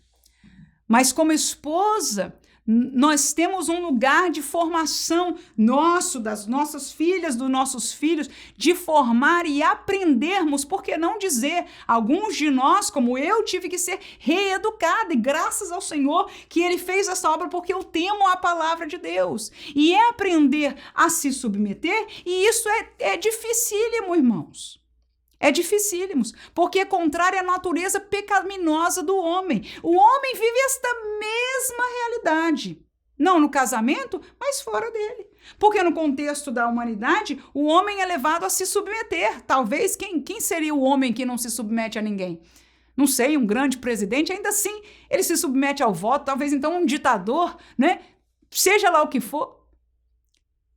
Mas como esposa, nós temos um lugar de formação nosso, das nossas filhas, dos nossos filhos, de formar e aprendermos, por que não dizer, alguns de nós, como eu, tive que ser reeducada, e graças ao Senhor que Ele fez essa obra, porque eu temo a palavra de Deus, e é aprender a se submeter, e isso é dificílimo, irmãos. É dificílimo, porque é contrário à natureza pecaminosa do homem. O homem vive esta mesma realidade. Não no casamento, mas fora dele. Porque no contexto da humanidade, o homem é levado a se submeter. Talvez, quem seria o homem que não se submete a ninguém? Não sei, um grande presidente, ainda assim, ele se submete ao voto. Talvez, então, um ditador, né? Seja lá o que for.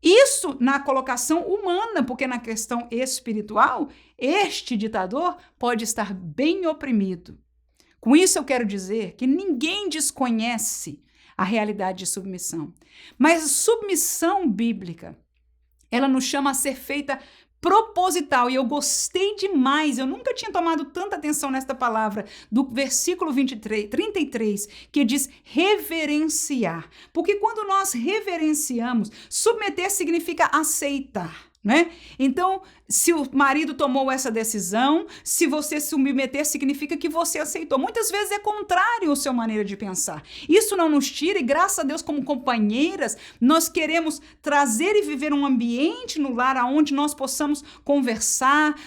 Isso na colocação humana, porque na questão espiritual, este ditador pode estar bem oprimido. Com isso eu quero dizer que ninguém desconhece a realidade de submissão. Mas a submissão bíblica, ela nos chama a ser feita proposital, e eu gostei demais, eu nunca tinha tomado tanta atenção nesta palavra, do versículo 33, que diz reverenciar, porque quando nós reverenciamos, submeter significa aceitar, né? Então, se o marido tomou essa decisão, se você se submeter, significa que você aceitou. Muitas vezes é contrário à sua maneira de pensar. Isso não nos tira, e graças a Deus, como companheiras, nós queremos trazer e viver um ambiente no lar onde nós possamos conversar,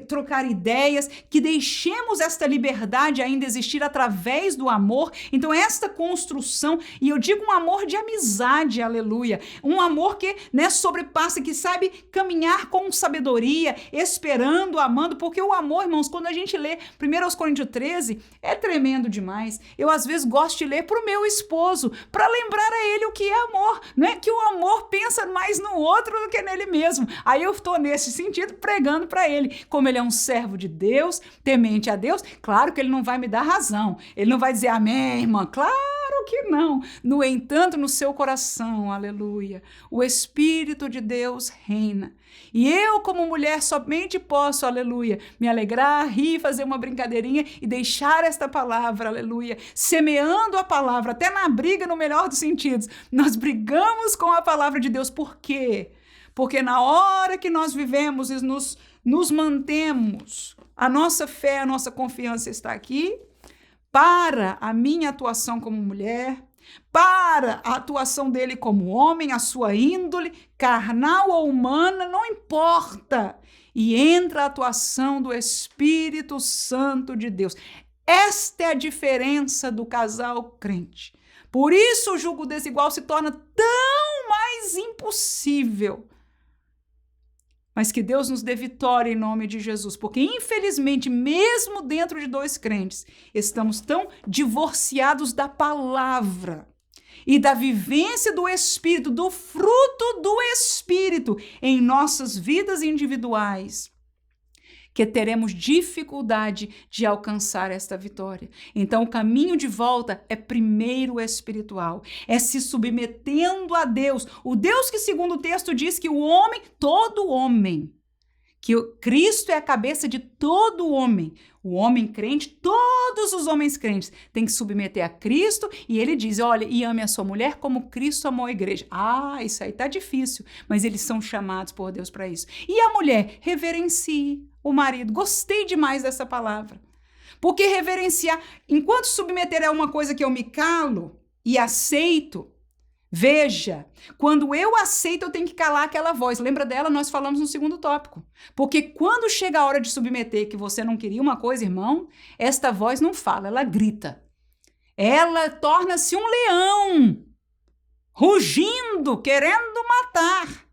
trocar ideias, que deixemos esta liberdade ainda existir através do amor. Então, esta construção, e eu digo um amor de amizade, aleluia, um amor que, né, sobrepassa, que sabe caminhar com sabedoria, esperando, amando, porque o amor, irmãos, quando a gente lê 1 Coríntios 13, é tremendo demais. Eu, às vezes, gosto de ler para o meu esposo, para lembrar a ele o que é amor, não é que o amor pensa mais no outro do que nele mesmo. Aí eu estou, nesse sentido, pregando para ele, como ele é um servo de Deus, temente a Deus, claro que ele não vai me dar razão, ele não vai dizer amém, irmã, claro que não. No entanto, no seu coração, aleluia, o Espírito de Deus reina. E eu, como mulher, somente posso, aleluia, me alegrar, rir, fazer uma brincadeirinha e deixar esta palavra, aleluia, semeando a palavra, até na briga, no melhor dos sentidos. Nós brigamos com a palavra de Deus. Por quê? Porque na hora que nós vivemos e nos mantemos, a nossa fé, a nossa confiança está aqui, para a minha atuação como mulher, para a atuação dele como homem, a sua índole, carnal ou humana, não importa. E entra a atuação do Espírito Santo de Deus. Esta é a diferença do casal crente. Por isso o jugo desigual se torna tão mais impossível. Mas que Deus nos dê vitória em nome de Jesus, porque infelizmente, mesmo dentro de dois crentes, estamos tão divorciados da palavra e da vivência do Espírito, do fruto do Espírito em nossas vidas individuais, que teremos dificuldade de alcançar esta vitória. Então, o caminho de volta é primeiro espiritual, é se submetendo a Deus, o Deus que, segundo o texto, diz que o homem, todo homem, que o Cristo é a cabeça de todo homem, o homem crente, todos os homens crentes têm que submeter a Cristo, e ele diz, olha, e ame a sua mulher como Cristo amou a igreja. Isso aí tá difícil, mas eles são chamados por Deus para isso. E a mulher, reverencie o marido. Gostei demais dessa palavra, porque reverenciar, enquanto submeter é uma coisa que eu me calo e aceito. Veja, quando eu aceito, eu tenho que calar aquela voz. Lembra dela? Nós falamos no segundo tópico. Porque quando chega a hora de submeter, que você não queria uma coisa, irmão, esta voz não fala, ela grita. Ela torna-se um leão, rugindo, querendo matar.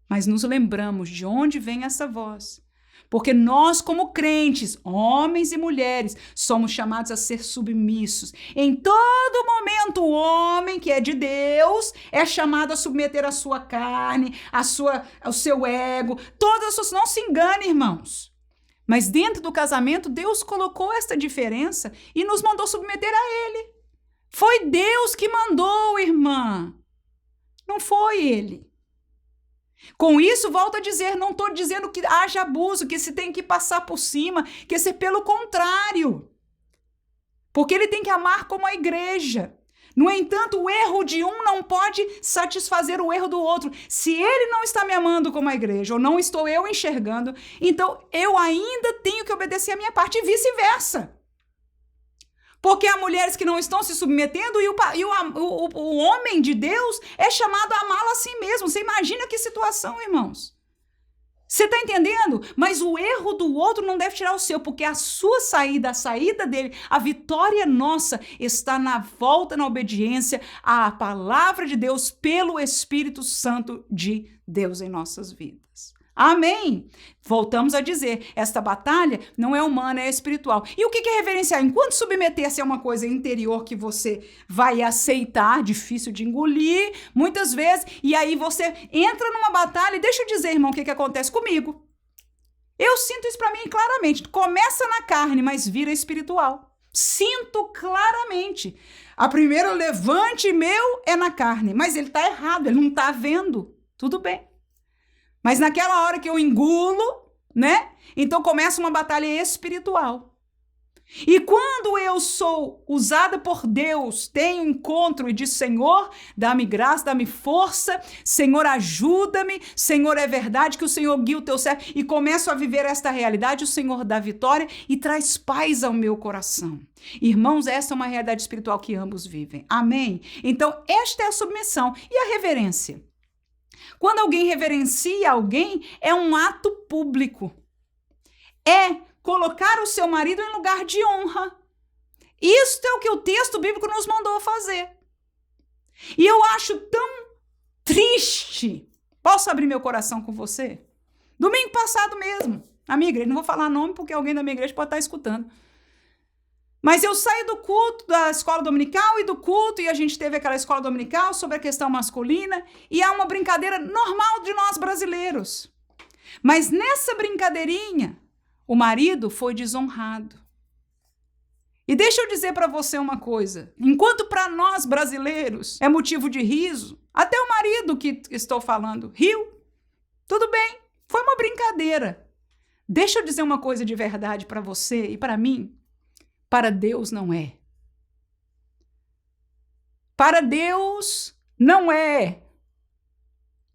Mas nos lembramos de onde vem essa voz. Porque nós, como crentes, homens e mulheres, somos chamados a ser submissos. Em todo momento, o homem que é de Deus é chamado a submeter a sua carne, o seu ego, todas as suas... Não se engane, irmãos. Mas dentro do casamento, Deus colocou esta diferença e nos mandou submeter a Ele. Foi Deus que mandou, irmã. Não foi Ele. Com isso, volto a dizer, não estou dizendo que haja abuso, que se tem que passar por cima, que se pelo contrário. Porque ele tem que amar como a igreja. No entanto, o erro de um não pode satisfazer o erro do outro. Se ele não está me amando como a igreja, ou não estou eu enxergando, então eu ainda tenho que obedecer a minha parte e vice-versa. Porque há mulheres que não estão se submetendo e o homem de Deus é chamado a amá-la a si mesmo. Você imagina que situação, irmãos? Você está entendendo? Mas o erro do outro não deve tirar o seu, porque a sua saída, a saída dele, a vitória nossa está na volta, na obediência à palavra de Deus pelo Espírito Santo de Deus em nossas vidas. Amém? Voltamos a dizer, esta batalha não é humana, é espiritual. E o que é reverenciar? Enquanto submeter-se a uma coisa interior que você vai aceitar, difícil de engolir, muitas vezes, e aí você entra numa batalha, e deixa eu dizer, irmão, o que acontece comigo. Eu sinto isso para mim claramente. Começa na carne, mas vira espiritual. Sinto claramente. A primeira levante meu é na carne, mas ele está errado, ele não está vendo. Tudo bem. Mas naquela hora que eu engulo, né? Então começa uma batalha espiritual. E quando eu sou usada por Deus, tenho um encontro e diz, Senhor, dá-me graça, dá-me força, Senhor, ajuda-me, Senhor, é verdade que o Senhor guia o teu servo, e começo a viver esta realidade, o Senhor dá vitória e traz paz ao meu coração. Irmãos, essa é uma realidade espiritual que ambos vivem. Amém? Então, esta é a submissão. E a reverência? Quando alguém reverencia alguém, é um ato público. É colocar o seu marido em lugar de honra. Isto é o que o texto bíblico nos mandou fazer. E eu acho tão triste, Posso abrir meu coração com você? Domingo passado mesmo, na minha igreja, não vou falar nome porque alguém da minha igreja pode estar escutando. Mas eu saí do culto da escola dominical e a gente teve aquela escola dominical sobre a questão masculina e há uma brincadeira normal de nós brasileiros. Mas nessa brincadeirinha, o marido foi desonrado. E deixa eu dizer para você uma coisa, enquanto para nós brasileiros é motivo de riso, até o marido que estou falando riu, tudo bem, foi uma brincadeira. Deixa eu dizer uma coisa de verdade para você e para mim. Para Deus não é. Para Deus não é.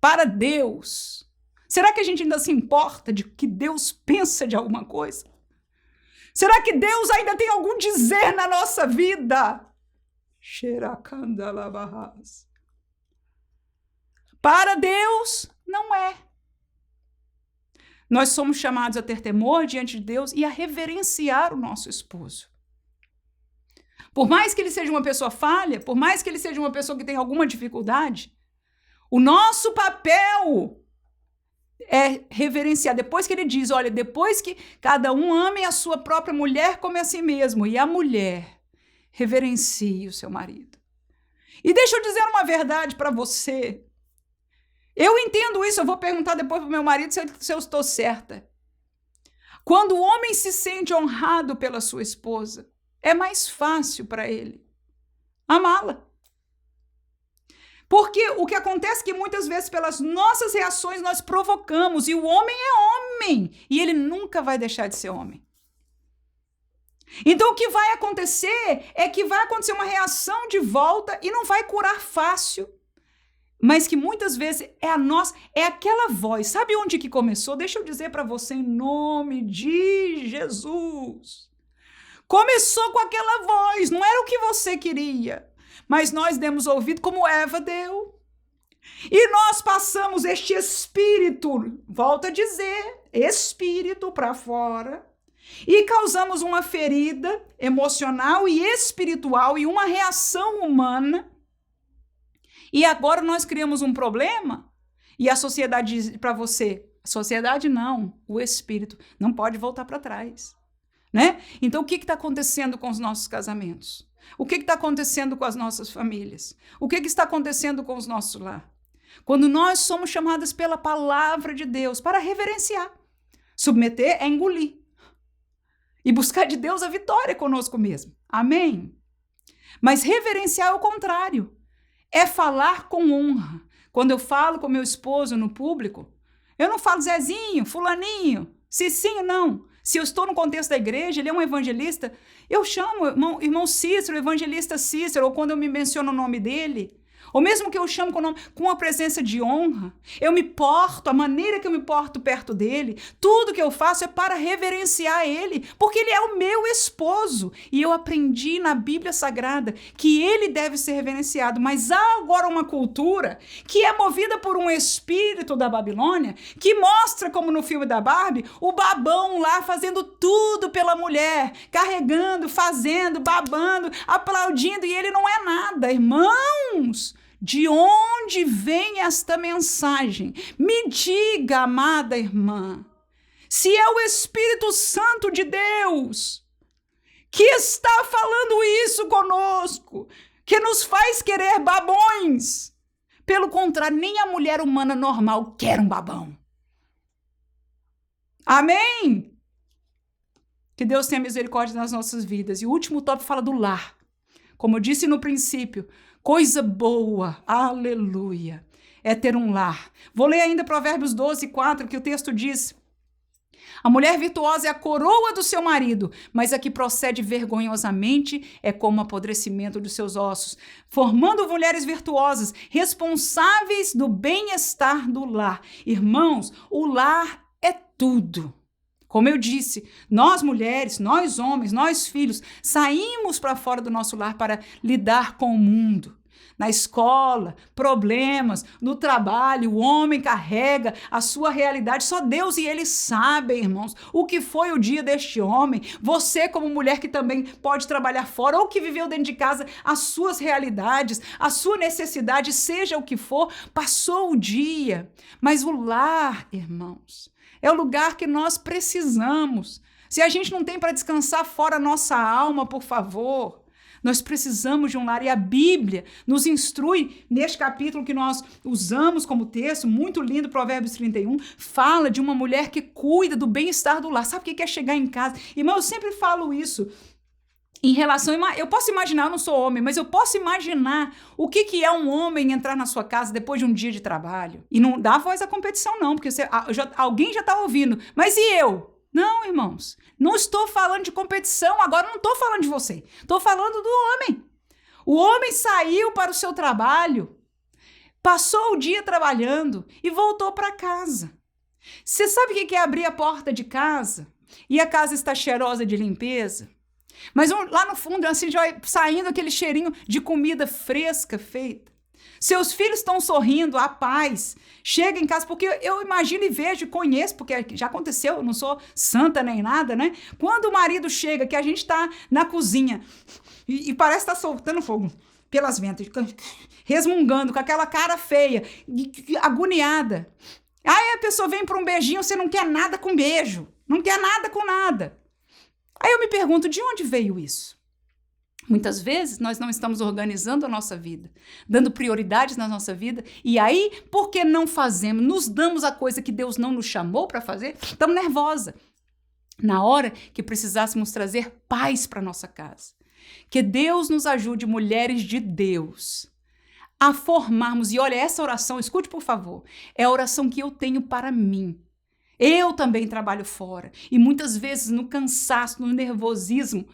Para Deus. Será que a gente ainda se importa de que Deus pensa de alguma coisa? Será que Deus ainda tem algum dizer na nossa vida? Para Deus não é. Nós somos chamados a ter temor diante de Deus e a reverenciar o nosso esposo. Por mais que ele seja uma pessoa falha, por mais que ele seja uma pessoa que tem alguma dificuldade, o nosso papel é reverenciar. Depois que ele diz, olha, depois que cada um ame a sua própria mulher como a si mesmo, e a mulher reverencie o seu marido. E deixa eu dizer uma verdade para você. Eu entendo isso, eu vou perguntar depois para o meu marido se eu estou certa. Quando o homem se sente honrado pela sua esposa, é mais fácil para ele amá-la. Porque o que acontece é que muitas vezes pelas nossas reações nós provocamos, e o homem é homem, e ele nunca vai deixar de ser homem. Então o que vai acontecer é que vai acontecer uma reação de volta e não vai curar fácil, mas que muitas vezes é aquela voz. Sabe onde que começou? Deixa eu dizer para você em nome de Jesus. Começou com aquela voz, não era o que você queria, mas nós demos ouvido como Eva deu. E nós passamos este espírito, volto a dizer, espírito para fora, e causamos uma ferida emocional e espiritual e uma reação humana. E agora nós criamos um problema e a sociedade diz para você, a sociedade não, o espírito não pode voltar para trás. Né? Então, o que está acontecendo com os nossos casamentos? O que está acontecendo com as nossas famílias? O que está acontecendo com os nossos lar? Quando nós somos chamadas pela palavra de Deus para reverenciar. Submeter é engolir. E buscar de Deus a vitória conosco mesmo. Amém? Mas reverenciar é o contrário. É falar com honra. Quando eu falo com meu esposo no público, eu não falo Zezinho, fulaninho, Cicinho, não. Se eu estou no contexto da igreja, ele é um evangelista, eu chamo irmão Cícero, evangelista Cícero, ou quando eu me menciono o nome dele, ou mesmo que eu chamo com a presença de honra, eu me porto, a maneira que eu me porto perto dele, tudo que eu faço é para reverenciar ele, porque ele é o meu esposo, e eu aprendi na Bíblia Sagrada que ele deve ser reverenciado, mas há agora uma cultura que é movida por um espírito da Babilônia, que mostra, como no filme da Barbie, o babão lá fazendo tudo pela mulher, carregando, fazendo, babando, aplaudindo, e ele não é nada, irmãos. De onde vem esta mensagem? Me diga, amada irmã, se é o Espírito Santo de Deus que está falando isso conosco, que nos faz querer babões. Pelo contrário, nem a mulher humana normal quer um babão. Amém? Que Deus tenha misericórdia nas nossas vidas. E o último tópico fala do lar. Como eu disse no princípio, coisa boa, aleluia, é ter um lar. Vou ler ainda Provérbios 12, 4, que o texto diz: a mulher virtuosa é a coroa do seu marido, mas a que procede vergonhosamente é como o apodrecimento dos seus ossos, formando mulheres virtuosas, responsáveis do bem-estar do lar. Irmãos, o lar é tudo. Como eu disse, nós mulheres, nós homens, nós filhos, saímos para fora do nosso lar para lidar com o mundo. na escola, problemas, no trabalho, o homem carrega a sua realidade. Só Deus e ele sabem, irmãos, o que foi o dia deste homem. Você, como mulher que também pode trabalhar fora ou que viveu dentro de casa, as suas realidades, a sua necessidade, seja o que for, passou o dia. Mas o lar, irmãos, é o lugar que nós precisamos. Se a gente não tem para descansar fora a nossa alma, por favor, nós precisamos de um lar. E a Bíblia nos instrui, neste capítulo que nós usamos como texto, muito lindo, Provérbios 31, fala de uma mulher que cuida do bem-estar do lar. Sabe o que é chegar em casa? Irmão, eu sempre falo isso. Em relação, eu posso imaginar, eu não sou homem, mas eu posso imaginar o que é um homem entrar na sua casa depois de um dia de trabalho. E não dá voz à competição não, porque alguém já está ouvindo. Mas e eu? Não, irmãos, não estou falando de competição, agora não estou falando de você. Estou falando do homem. O homem saiu para o seu trabalho, passou o dia trabalhando e voltou para casa. Você sabe o que é abrir a porta de casa e a casa está cheirosa de limpeza? Mas lá no fundo, assim, já vai saindo aquele cheirinho de comida fresca feita. Seus filhos estão sorrindo, a paz. Chega em casa, porque eu imagino e vejo, conheço, porque já aconteceu, eu não sou santa nem nada, né? Quando o marido chega, que a gente está na cozinha e parece estar soltando fogo pelas ventas, resmungando, com aquela cara feia, agoniada. Aí a pessoa vem para um beijinho, você não quer nada com beijo, não quer nada com nada. Aí eu me pergunto, de onde veio isso? Muitas vezes nós não estamos organizando a nossa vida, dando prioridades na nossa vida, e aí, por que não fazemos? Nos damos a coisa que Deus não nos chamou para fazer? Estamos nervosa. Na hora que precisássemos trazer paz para nossa casa. Que Deus nos ajude, mulheres de Deus, a formarmos, e olha, essa oração, escute por favor, é a oração que eu tenho para mim. Eu também trabalho fora e muitas vezes no cansaço, no nervosismo,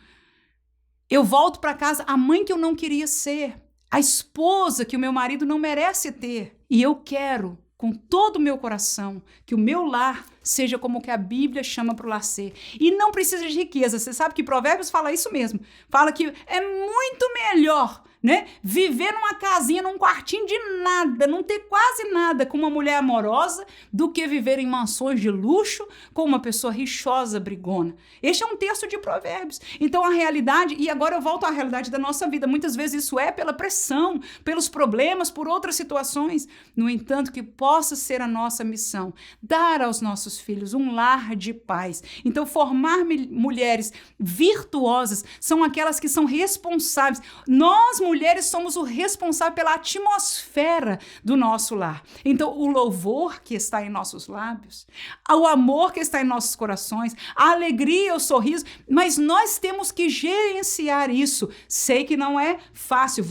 eu volto para casa a mãe que eu não queria ser, a esposa que o meu marido não merece ter. E eu quero, com todo o meu coração, que o meu lar seja como que a Bíblia chama para o lar ser. E não precisa de riqueza. Você sabe que Provérbios fala isso mesmo. Fala que é muito melhor, né, viver numa casinha, num quartinho de nada, não ter quase nada com uma mulher amorosa, do que viver em mansões de luxo com uma pessoa rixosa, brigona. Este é um texto de Provérbios. Então a realidade, e agora eu volto à realidade da nossa vida, muitas vezes isso é pela pressão, pelos problemas, por outras situações. No entanto, que possa ser a nossa missão, dar aos nossos filhos um lar de paz. Então formar mulheres virtuosas são aquelas que são responsáveis. Nós, mulheres, somos o responsável pela atmosfera do nosso lar. Então, o louvor que está em nossos lábios, o amor que está em nossos corações, a alegria, o sorriso, mas nós temos que gerenciar isso. Sei que não é fácil,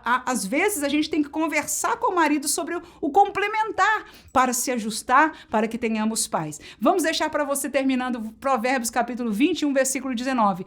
às vezes a gente tem que conversar com o marido sobre o complementar para se ajustar, para que tenhamos paz. Vamos deixar para você terminando Provérbios capítulo 21, versículo 19.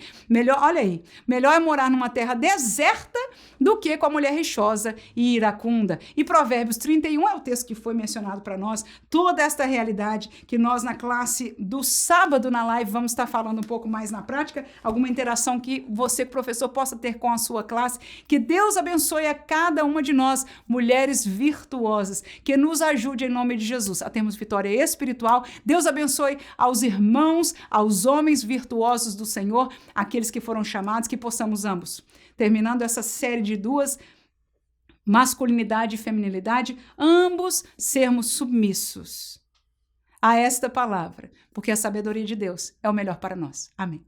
Olha aí, melhor é morar numa terra deserta do que com a mulher rixosa e iracunda. E Provérbios 31 é o texto que foi mencionado para nós, toda esta realidade que nós na classe do sábado na live vamos estar falando um pouco mais na prática, alguma interação que você, professor, possa ter com a sua classe. Que Deus abençoe a cada uma de nós, mulheres virtuosas, que nos ajude em nome de Jesus a termos vitória espiritual. Deus abençoe aos irmãos, aos homens virtuosos do Senhor, aqueles que foram chamados, que possamos ambos, terminando essa série de 2, masculinidade e feminilidade, ambos sermos submissos a esta palavra, porque a sabedoria de Deus é o melhor para nós. Amém.